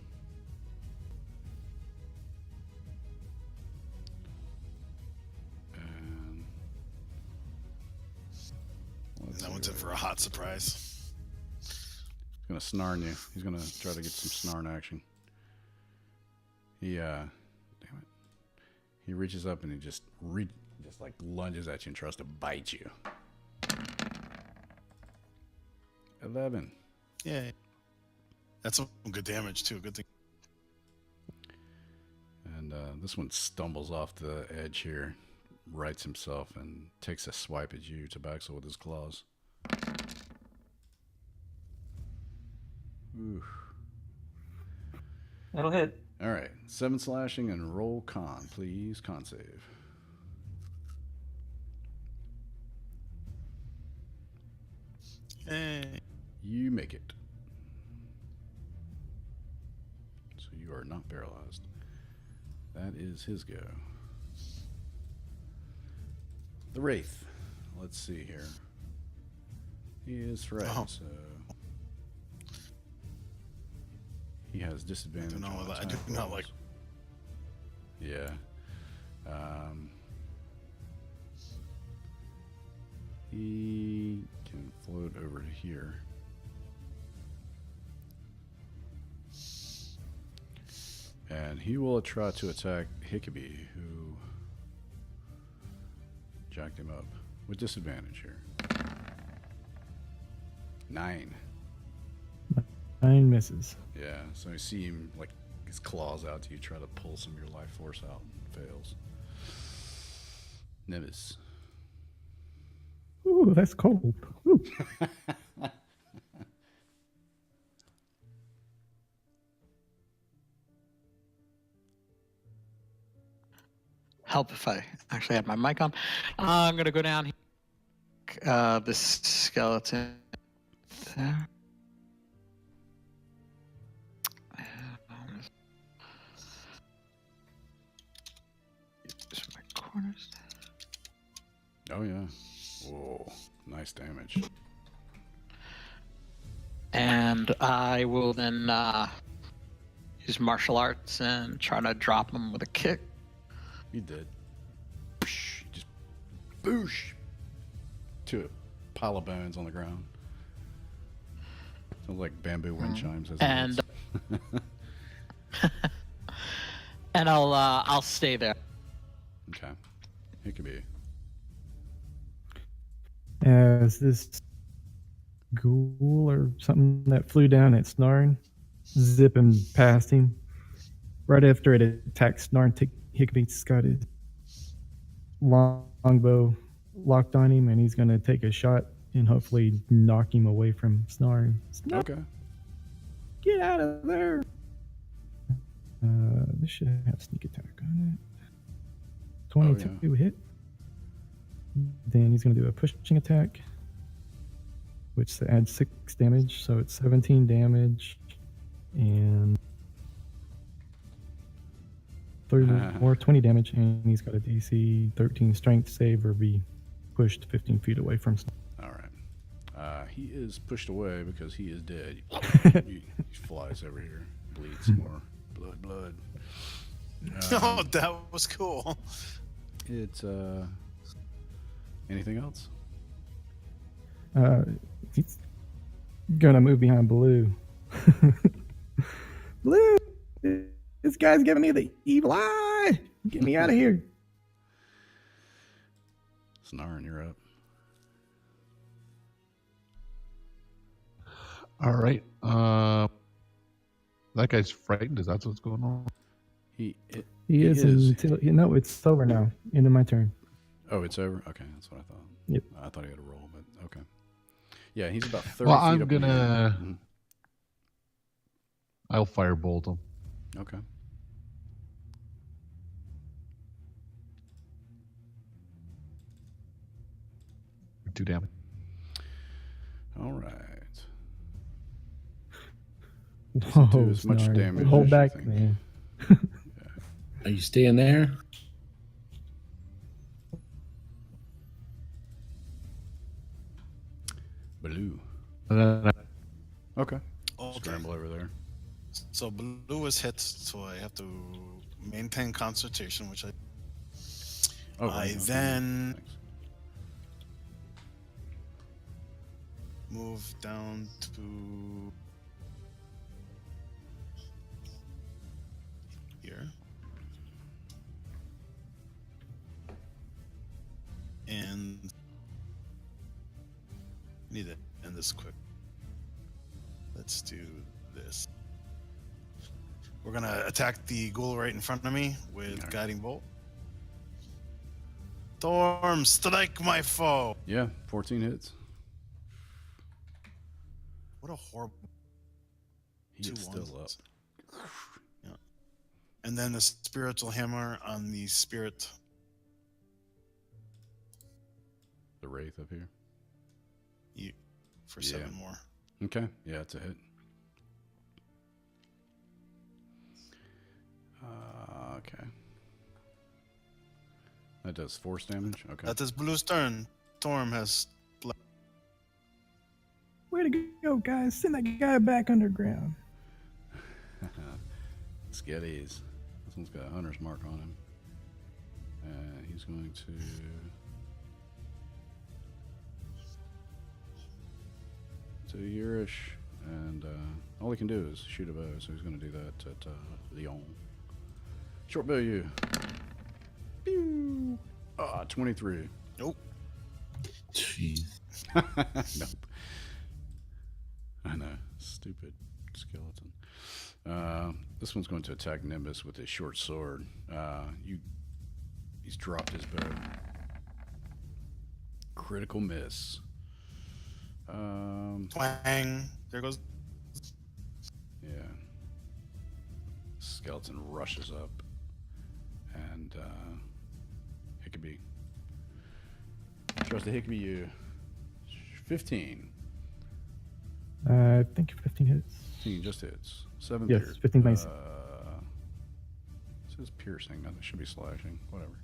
And That one's in for a hot surprise. He's going to snarn you. He's going to try to get some snarn action. Damn it. He reaches up and he just like lunges at you and tries to bite you. 11. Yeah. That's some good damage too. Good thing. And this one stumbles off the edge here, rights himself, and takes a swipe at you, Tabaxo, with his claws. Ooh. That'll hit. All right, 7 slashing and roll con, please. Con save. Hey. You make it. So you are not paralyzed. That is his go. The Wraith. Let's see here. He is frightened, so he has disadvantage. I do not like. Yeah. He can float over to here. And he will try to attack Hickabee, who jacked him up with disadvantage here. 9. 9 misses. Yeah, so you see him like his claws out to you, try to pull some of your life force out, and fails. Nevis. Ooh, that's cold. Ooh. Help if I actually had my mic on. I'm gonna go down here. This skeleton there. Use my corners. Oh yeah. Whoa, nice damage. And I will then use martial arts and try to drop him with a kick. You did. Just boosh to a pile of bones on the ground. Sounds like bamboo wind chimes. And and I'll stay there. Okay, it could be. As this ghoul or something that flew down at Snarn, zipping past him. Right after it attacks Snarn, Hickabee's got his longbow locked on him, and he's going to take a shot and hopefully knock him away from Snarn. Okay. Get out of there! This should have sneak attack on it. 22 hit. Then he's going to do a pushing attack, which adds 6 damage, so it's 17 damage, and 3 more, 20 damage, and he's got a DC 13 strength save or be pushed 15 feet away from Snarn. All right. He is pushed away because he is dead. He flies over here, bleeds some more. Blood. Oh, that was cool. It's anything else? He's gonna move behind Blue. Blue, this guy's giving me the evil eye. Get me out of here. Snarn, you're up. All right. That guy's frightened. Is that what's going on? He is until no, it's over now. End of my turn. Oh, it's over. Okay, that's what I thought. Yep. I thought he had a roll, but okay. Yeah, he's about 30 Well, feet I'm up gonna. in the air. I'll firebolt him. Okay. For 2 damage. All right. Whoa, Do as much Snarn. damage Hold as you back, think. man. Are you staying there? Blue. And Okay. Okay. Scramble over there. So Blue is hit, so I have to maintain concentration, which I. Oh, I right, okay. then Thanks. move down to here. And need to end this quick. Let's do this. We're gonna attack the ghoul right in front of me with Alright. guiding bolt. Storm, strike my foe. Yeah, 14 hits. What a horrible. He Two is still up. ones. Yeah. And then the spiritual hammer on the spirit. The wraith up here. For Yeah. 7 more. Okay, yeah, it's a hit. Okay. That does force damage. Okay. That is Blue's turn. Storm has. Way to go, guys. Send that guy back underground. Sketties. This one's got a hunter's mark on him. And he's going to. To Yurish. And all he can do is shoot a bow, so he's going to do that at Leon. Short bow, you. Pew! 23. Nope. Jeez. Nope. I know. Stupid skeleton. This one's going to attack Nimbus with his short sword. He's dropped his bow. Critical miss. Twang. There goes. Yeah. Skeleton rushes up. And Hickabee. Trust the Hickabee, you. 15. I think 15 hits. 15 just hits. 7 Yes, 15 base. It says piercing. That should be slashing. Whatever.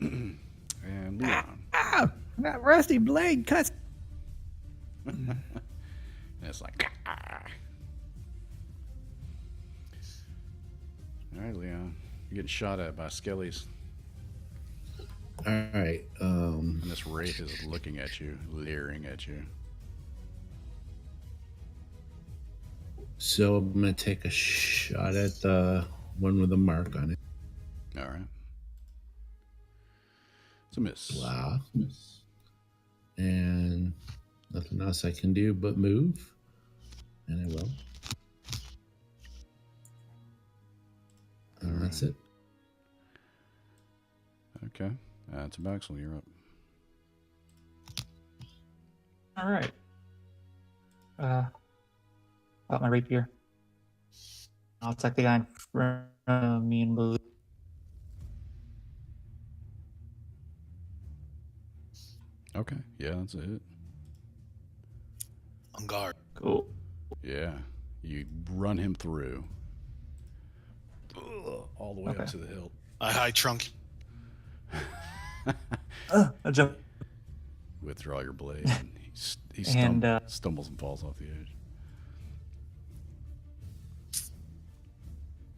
And Leon. Ah! That rusty blade cuts. And it's like. All right, Leon. You're getting shot at by skellies. All right. And this wraith is looking at you, leering at you. So I'm gonna take a shot at the one with a mark on it. All right. It's a miss. Wow. And nothing else I can do but move. And I will. And that's it. Okay. Tabaxel, you're up. All right. Got my rapier. I'll attack the guy in front of me in blue. Okay. Yeah, that's a hit. On guard. Cool. Yeah. You run him through. All the way up Okay. to the hilt. I high trunk. I jump. Withdraw your blade. And he And, stumbles and falls off the edge.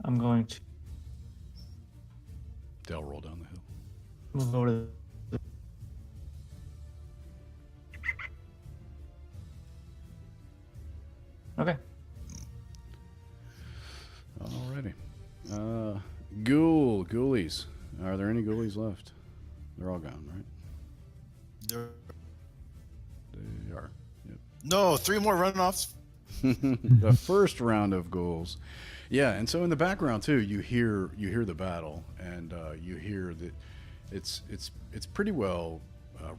I'm going to They'll roll down the hill. move over to Okay. Alrighty. Ghoulies. Are there any ghoulies left? They're all gone, right? There. They are. Yep. No, 3 more runoffs. The first round of ghouls. Yeah, and so in the background too, you hear the battle, and you hear that it's pretty well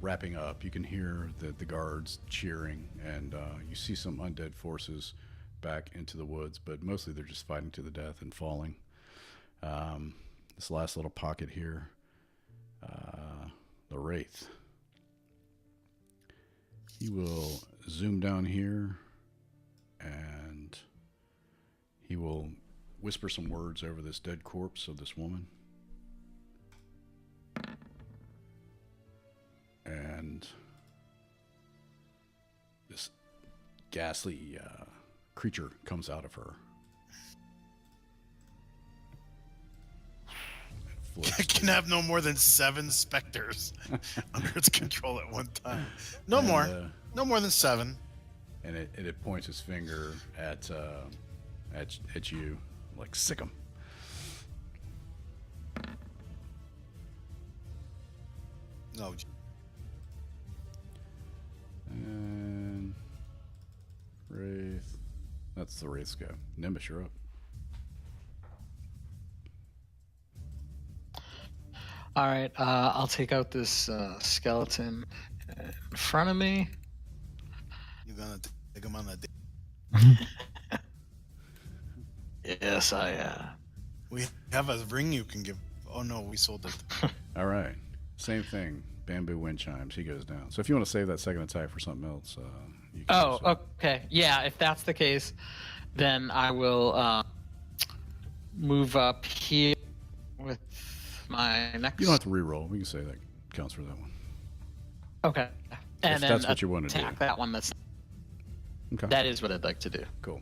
wrapping up. You can hear the guards cheering, and you see some undead forces back into the woods, but mostly they're just fighting to the death and falling. This last little pocket here, the wraith. He will zoom down here, and he will whisper some words over this dead corpse of this woman. And this ghastly creature comes out of her. It can have no more than 7 specters under its control at one time. No more. No more than 7. And it points his finger at you, like, sick 'em. No. And Wraith. That's the Wraith's go. Nimbus, you're up. All right, I'll take out this skeleton in front of me. You're gonna take him on a date. Yes, I. We have a ring you can give. Oh no, we sold it. All right. Same thing. Bamboo wind chimes. He goes down. So if you want to save that second attack for something else, you can. Oh, do so. okay. Yeah, if that's the case, then I will move up here with my next. You don't have to re-roll. We can say that counts for that one. Okay. And If then that's what you want to do. attack that one. Okay. That is what I'd like to do. Cool.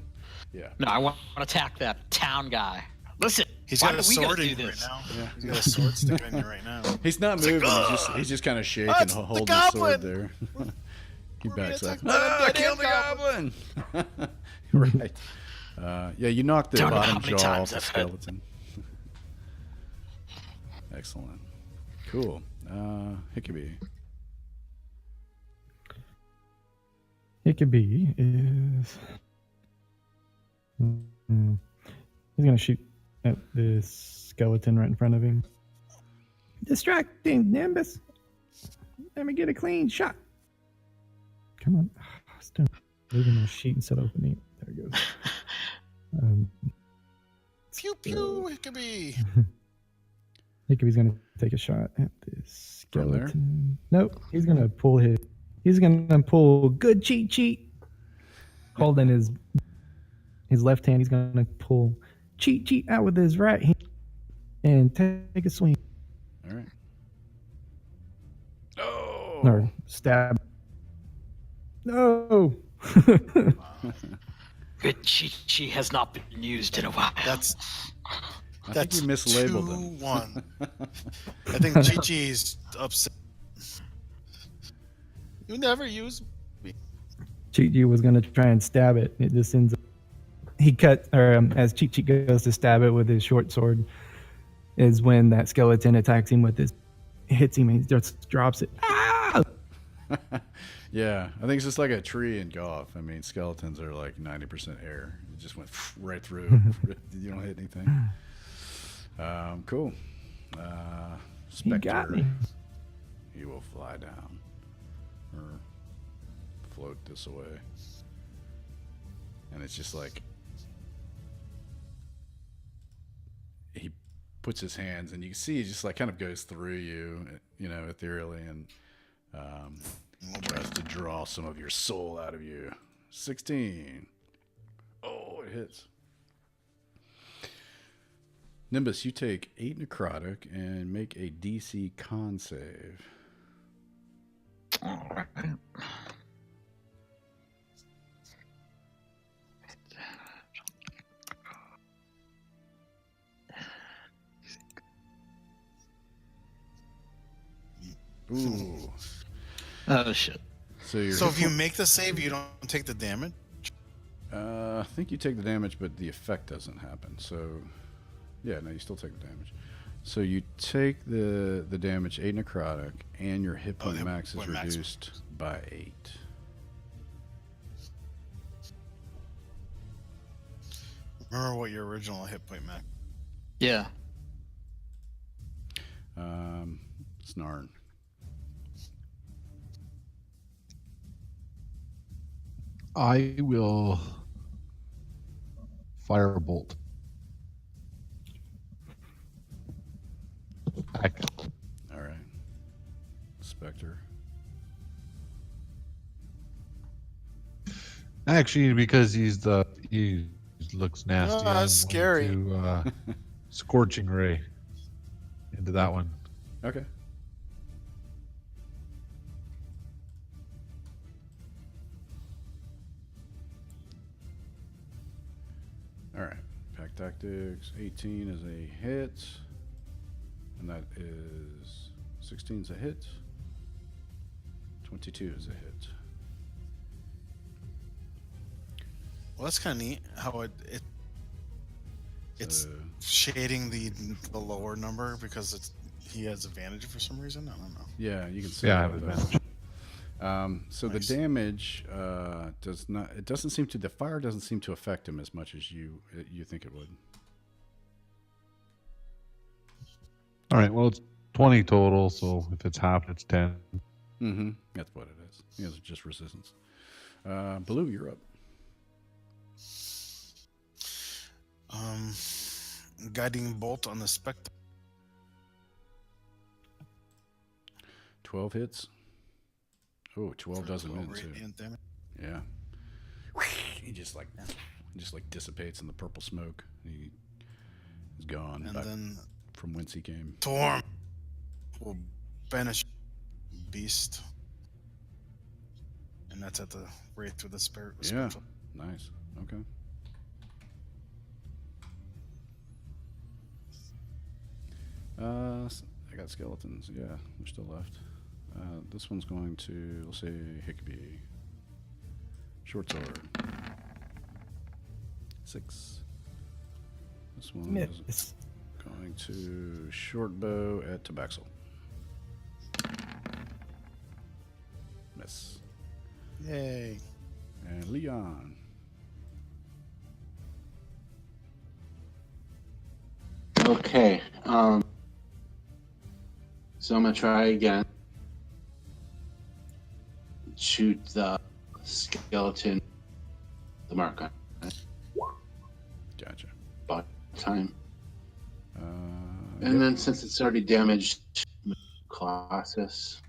Yeah. No, I want to attack that town guy. Listen, He's why got a do we gotta sword do in you right this? now. Yeah. He's got a sword sticking in you right now. He's not moving. He's just kind of shaking, That's the holding his sword goblin! there. He backs up. attacked by the dead Kill the goblin! goblin! Right. Yeah, you knocked the Don't know how bottom many jaw off times the I've heard. skeleton. Excellent. Cool. Hickabee. Hickabee is. He's gonna shoot at this skeleton right in front of him. Distracting, Nimbus. Let me get a clean shot. Come on. Still moving the sheet instead of opening it. There it goes. Pew pew, Hickabee. Hickabee's gonna take a shot at this From there? skeleton. Nope. He's gonna pull his. He's gonna pull good cheat. Holding his left hand. He's gonna pull cheat out with his right hand and take a swing All right. Oh! or stab. No. Good Chi has not been used in a while. That's I think you mislabeled him. 2-1. I think Chi-Chi's upset. You never use me. Cheat was gonna try and stab it. It just ends up. He cut, or as Cheat goes to stab it with his short sword, is when that skeleton attacks him with his, hits him and he just drops it. Ah! Yeah, I think it's just like a tree in golf. I mean, skeletons are like 90% air. It just went right through. You don't hit anything. Cool. He got Spectre. me. He will fly down or float this away. And it's just like he puts his hands and you can see he just like kind of goes through you, ethereally, and tries to draw some of your soul out of you. 16. Oh, it hits. Nimbus, you take 8 necrotic and make a DC con save. All right. Ooh. Oh shit. So you're So if you make the save, you don't take the damage? I think you take the damage, but the effect doesn't happen. So, yeah, no, you still take the damage. So you take the damage, 8 necrotic, and your hit point hit max is point max. reduced by 8. Remember what your original hit point max? Yeah. Snarn. I will firebolt. Back. All right. Spectre. Actually, because he looks nasty. Oh, I'm that's going scary. to, scorching ray into that one. Okay. All right. Pack Tactics. 18 is a hit. And that is 16 is a hit. 22 is a hit. Well, that's kind of neat how it's So, shading the lower number because he has advantage for some reason. I don't know. yeah, you can see Yeah, I all have that. advantage. So Nice. the damage does not. It doesn't seem to. The fire doesn't seem to affect him as much as you think it would. All right. Well, it's 20 total. So if it's half, it's 10. Mm-hmm. That's what it is. He has just resistance. Blue, you're up. Guiding bolt on the spectre. 12 hits. Oh, 12 doesn't win too. Radiant damage. Yeah. He just like dissipates in the purple smoke. He's gone And back then from whence he came. Torm will banish beast. And that's at the wraith with the spirit. Yeah. Nice. Okay. I got skeletons. Yeah, they're still left. This one's going to, let's say, Hickby. Short sword. 6. This one is Miss. going to short bow at Tabaxel. Miss. Yay. And Leon. Okay. So I'm gonna try again. Shoot the skeleton. The mark on it. Gotcha. About time. Yep. And then since it's already damaged, Colossus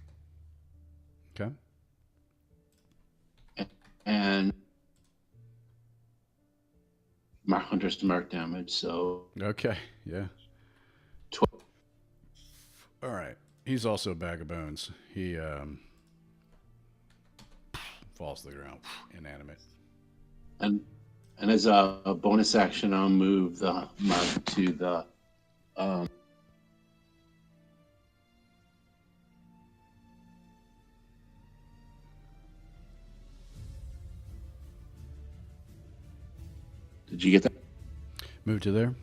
Okay. and Mark Hunter's to mark damage, so Okay. Yeah. 12. All right. He's also a bag of bones. He falls to the ground, inanimate. And as a bonus action, I'll move the mark to the Did you get that? Move to there.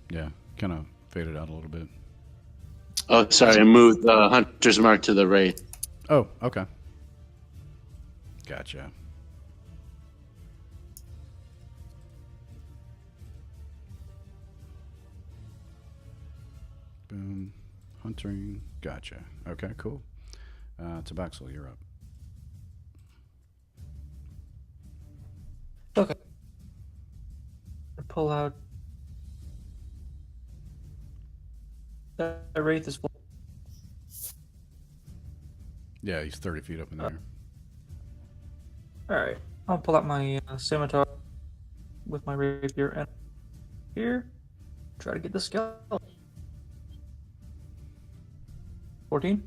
Yeah. Kind of faded out a little bit. Oh, sorry. I moved the hunter's mark to the right. Oh, okay. Gotcha. Boom. Hunting. Gotcha. Okay, cool. Tabaxel, you're up. Okay. Pull out. That wraith is full. Yeah, he's 30 feet up in the air. All right. I'll pull out my scimitar with my rapier and here. Try to get the skeleton. 14.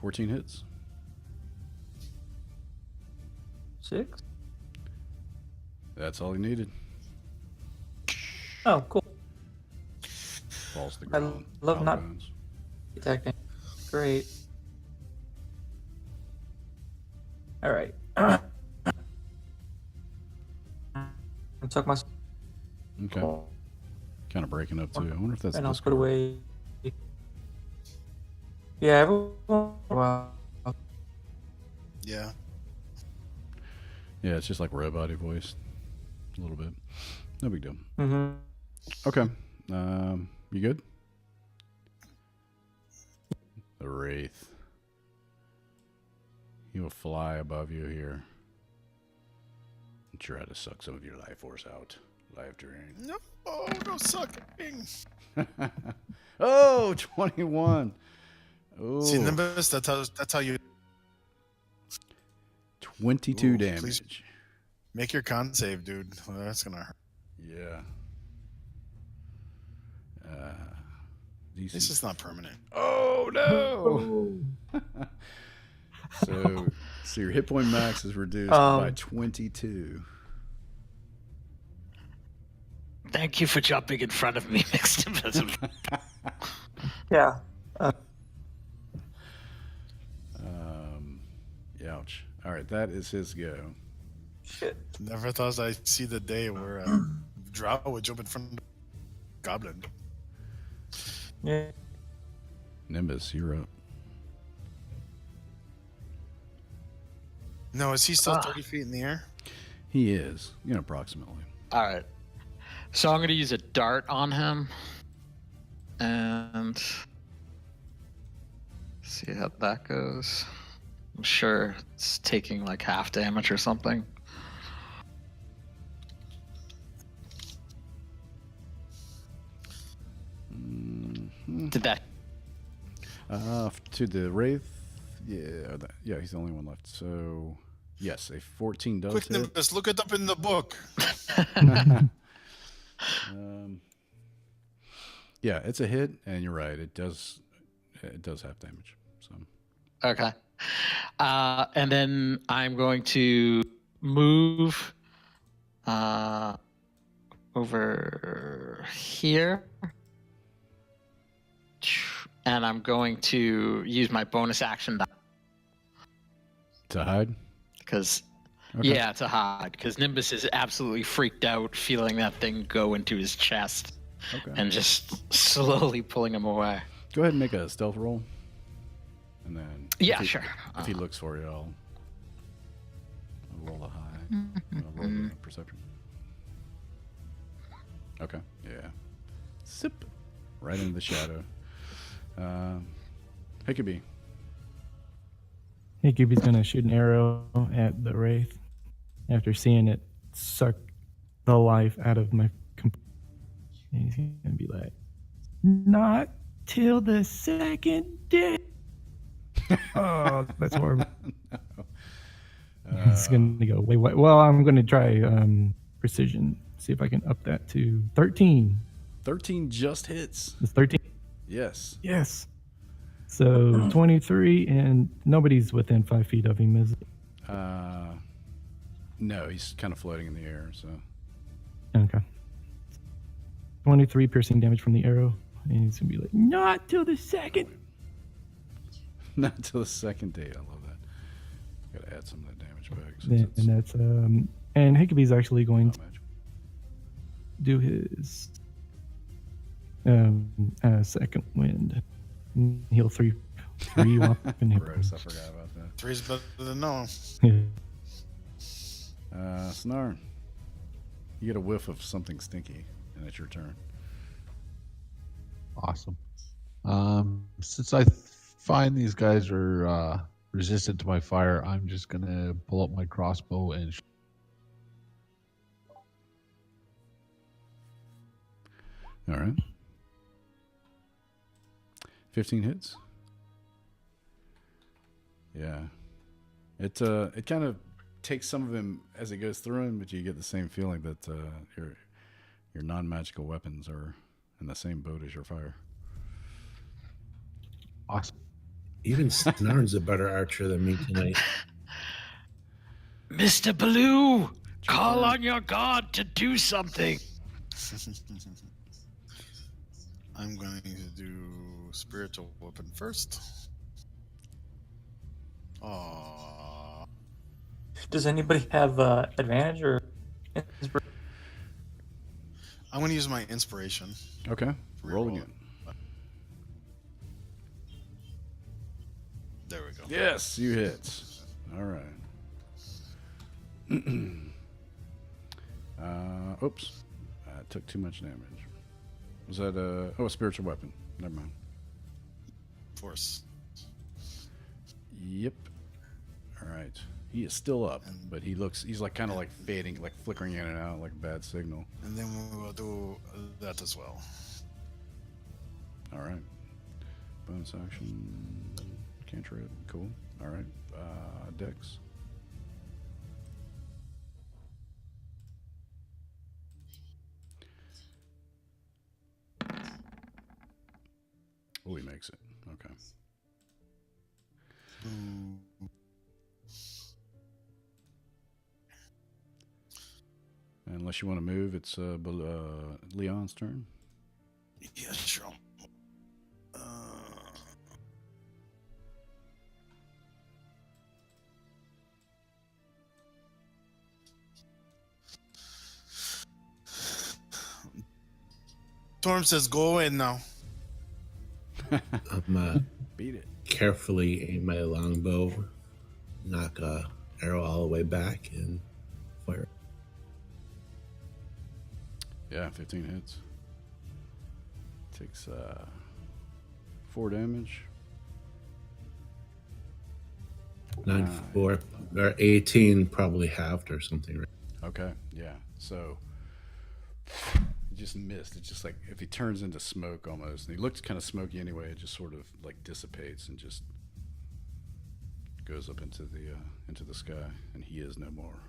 14 hits. 6. That's all he needed. Oh, cool. Falls to the I ground. love Pile not bones. attacking. Great. All right. I took my Okay. Kind of breaking up too. I wonder if that's and I'll Discord. put away. Yeah, everyone. Wow. Yeah. Yeah, it's just like robot voice. A little bit. No big deal. Mm-hmm. Okay. You good? The Wraith. He will fly above you here. And try to suck some of your life force out. Life drain. No, no sucking. Oh, 21. Oh, See, Nimbus, that's how you 22 Ooh, damage. please. Make your con save, dude. Well, that's gonna hurt. Yeah. This DC. is not permanent. Oh no! so your hit point max is reduced by 22. Thank you for jumping in front of me, Mixed Invisible. Yeah. Ouch. All right, that is his go. Shit. Never thought I'd see the day where Drow would jump in front of the goblin. Yeah. Nimbus, you're up. No, is he still 30 feet in the air? He is, approximately. All right. So I'm going to use a dart on him. And see how that goes. I'm sure it's taking like half damage or something. Did that? To the Wraith, yeah, he's the only one left. So, yes, a 14 does Quick, hit. Nimbus, look it up in the book. Yeah, it's a hit, and you're right. It does have damage. So, Okay. And then I'm going to move over here. And I'm going to use my bonus action to hide. because, Okay. to hide. Because Nimbus is absolutely freaked out, feeling that thing go into his chest, Okay. and just slowly pulling him away. Go ahead and make a stealth roll, and then Sure. If he looks for you, I'll roll a high. I'll roll the perception. Okay. Yeah. Sip. Right into the shadow. Hickabee. Hiccuby's gonna shoot an arrow at the Wraith after seeing it suck the life out of my and he's gonna be like, not till the second day. Oh, that's horrible. It's gonna go wait. Well, I'm gonna try precision. See if I can up that to 13. 13 just hits. It's 13. Yes. Yes. So 23, and nobody's within 5 feet of him, is it? No, he's kind of floating in the air. So. Okay. 23 piercing damage from the arrow, and he's gonna be like, not till the second. Not till the second date. I love that. Got to add some of that damage back. And that's and Hickabee's actually going to do his second wind. Heal three weapon hit Gross, points. I forgot about that. 3's better than no. Snar, you get a whiff of something stinky, and it's your turn. Awesome. Since I find these guys are resistant to my fire, I'm just gonna pull up my crossbow and. All right. 15 hits. Yeah. It kind of takes some of him as it goes through him, but you get the same feeling that your non-magical weapons are in the same boat as your fire. Awesome. Even Snarn's a better archer than me tonight. Mr. Baloo, call on your god to do something. I'm going to do spiritual weapon first. Aww. Does anybody have advantage or? I'm going to use my inspiration. Okay. Roll Reroll again. There we go. Yes, you hit. All right. Oops. I took too much damage. Was that a spiritual weapon? Never mind. Force. Yep. All right. He is still up, but he's like kind of like fading, like flickering in and out like a bad signal. And then we will do that as well. All right. Bonus action. Cantrip. Cool. All right. Dex. Oh, he makes it. Okay. Unless you want to move, it's Leon's turn. Yeah, sure. Storm says, "Go in now." I'm Beat it. carefully aim my longbow, knock a arrow all the way back and fire. Yeah, 15 hits. Takes 4 damage. 9, 4, or 18, probably halved or something. Right? Okay, yeah. So it just missed. It's just like if he turns into smoke almost, and he looks kind of smoky anyway. It just sort of like dissipates and just goes up into the sky, and he is no more.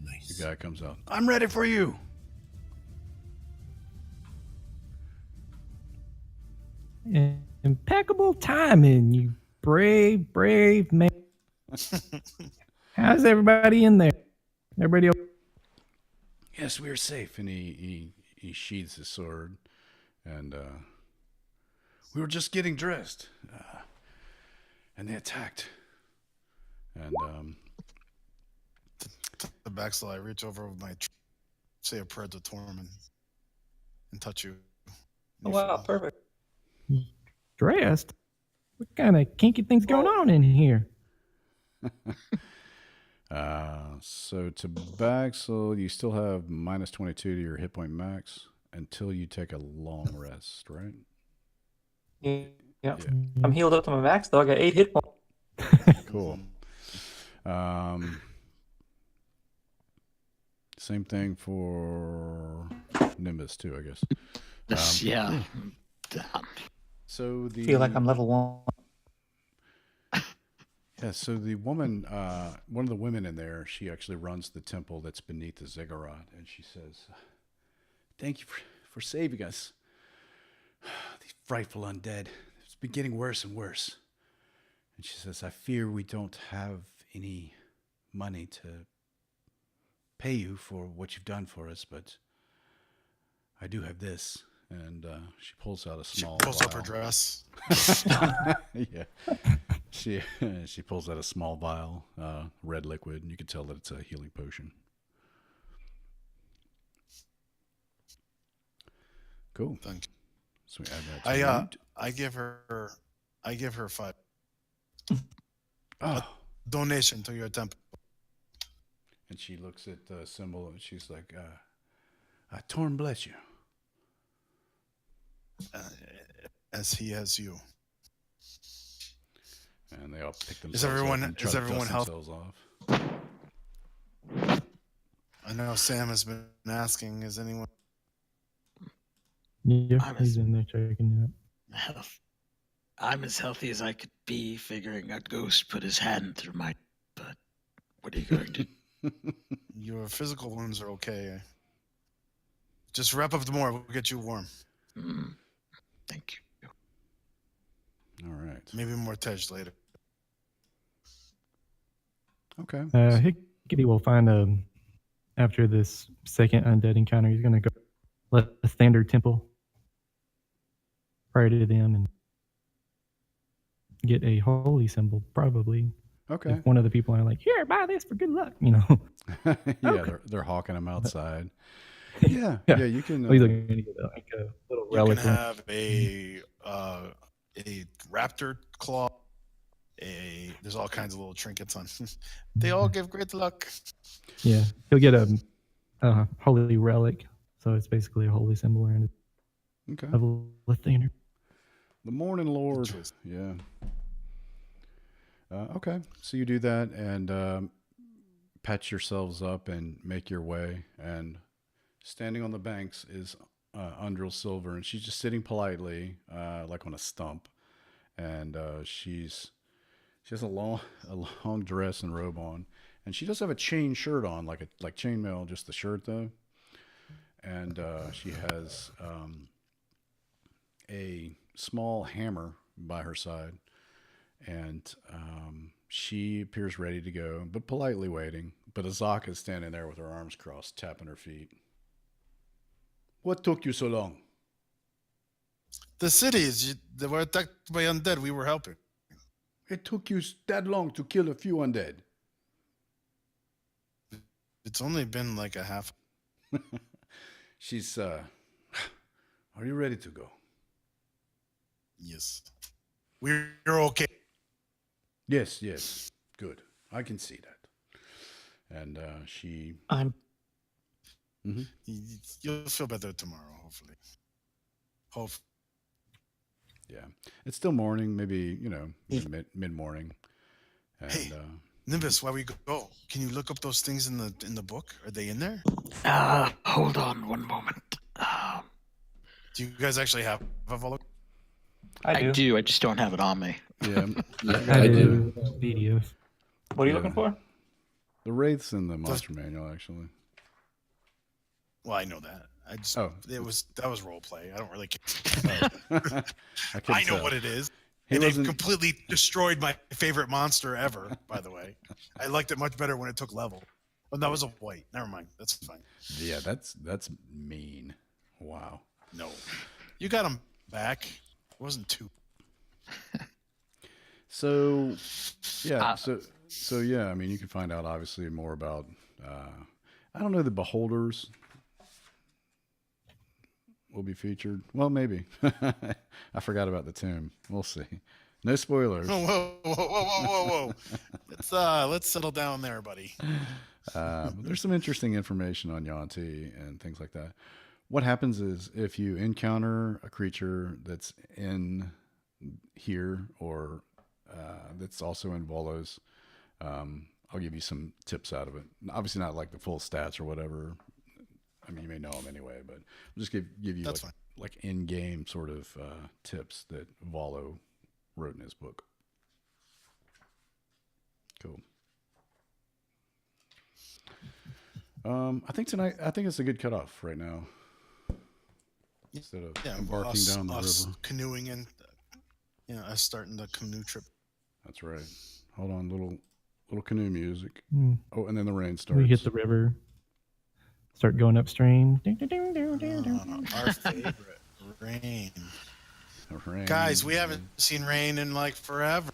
Nice. The guy comes out. I'm ready for you. Impeccable timing, you brave man. How's everybody in there? Everybody okay? Yes, we are safe. And he sheathes his sword, and we were just getting dressed, and they attacked. And The backslash, I reach over with my say a prayer to Tormund and touch you. Oh, wow, perfect. Dressed? What kind of kinky things going on in here? So to Baxel, you still have minus 22 to your hit point max until you take a long rest, right? Yeah. I'm healed up to my max, though. I got 8 hit points. Cool. Same thing for Nimbus too, I guess. Yeah. So the Feel like I'm level 1. Yeah, so the woman, one of the women in there, she actually runs the temple that's beneath the ziggurat, and she says, "Thank you for saving us. These frightful undead. It's been getting worse and worse." And she says, "I fear we don't have any money to pay you for what you've done for us, but I do have this." And she pulls out a small. She pulls vial. up her dress. Yeah. She pulls out a small vial, red liquid, and you can tell that it's a healing potion. Cool. Thank you. So we add that to I give her 5. Oh. Donation to your temple. And she looks at the symbol and she's like, Torn bless you. As he has you. And they all pick themselves Is everyone up and try to dust healthy? themselves off. I know Sam has been asking, is anyone Yeah, he's in there checking it out. I'm as healthy as I could be, figuring a ghost put his hand through my. But what are you going to? Your physical wounds are okay. Just wrap up the more. We'll get you warm. Thank you. All right. Maybe more Tej later. Okay. Hickety will find after this second undead encounter, he's gonna go let the standard temple pray to them and get a holy symbol, probably. Okay. If one of the people are like, "Here, buy this for good luck," you know. Yeah, Okay. they're hawking them outside. Yeah, you can. He's gonna get like a little You relic. can have a raptor claw. There's all kinds of little trinkets on. They all give great luck. Yeah, he'll get a holy relic, so it's basically a holy symbol around it. Okay. Of Lathander. The Morning Lord. Yeah. Okay, so you do that and patch yourselves up and make your way. And standing on the banks is Undril Silver, and she's just sitting politely, like on a stump. And she has a long dress and robe on, and she does have a chain shirt on, like chainmail, just the shirt though. And she has a small hammer by her side, and she appears ready to go, but politely waiting. But Azaka is standing there with her arms crossed, tapping her feet. What took you so long? The cities, they were attacked by undead. We were helping. It took you that long to kill a few undead. It's only been like a half. She's, are you ready to go? Yes. We're okay. Yes, yes. Good. I can see that. And she. I'm You'll feel better tomorrow, hopefully. Hope. Yeah. It's still morning, maybe, mid morning. And Hey, Nimbus, while we go, can you look up those things in the book? Are they in there? Hold on one moment. Do you guys actually have a Volo? I do. I just don't have it on me. yeah. I do. Videos. What are you Yeah. looking for? The Wraith's in the monster manual, actually. Well, I know that. That was role play. I don't really care. I know what it is. And they've completely destroyed my favorite monster ever, by the way. I liked it much better when it took level. Oh, that was a white. Never mind. That's fine. Yeah, that's mean. Wow. No. You got him back. It wasn't two. So, yeah. So yeah, I mean, you can find out obviously more about, I don't know, the Beholders will be featured. Well, maybe. I forgot about the tomb. We'll see. No spoilers. Oh, whoa. Let's settle down there, buddy. There's some interesting information on Yuan-Ti and things like that. What happens is if you encounter a creature that's in here or that's also in Volos, I'll give you some tips out of it. Obviously not like the full stats or whatever. I mean, you may know them anyway, but I'll just give you like in-game sort of tips that Volo wrote in his book. Cool. I think it's a good cutoff right now. Instead of embarking down the river. Canoeing and us starting the canoe trip. That's right. Hold on, little canoe music. Mm. Oh, and then the rain starts. We hit the river. Start going upstream. Our favorite, rain. Guys, we haven't seen rain in like forever.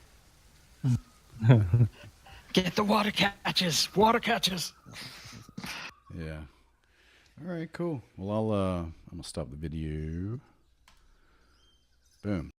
Get the water catches. Water catches. Yeah. All right, cool. Well, I'm gonna stop the video. Boom.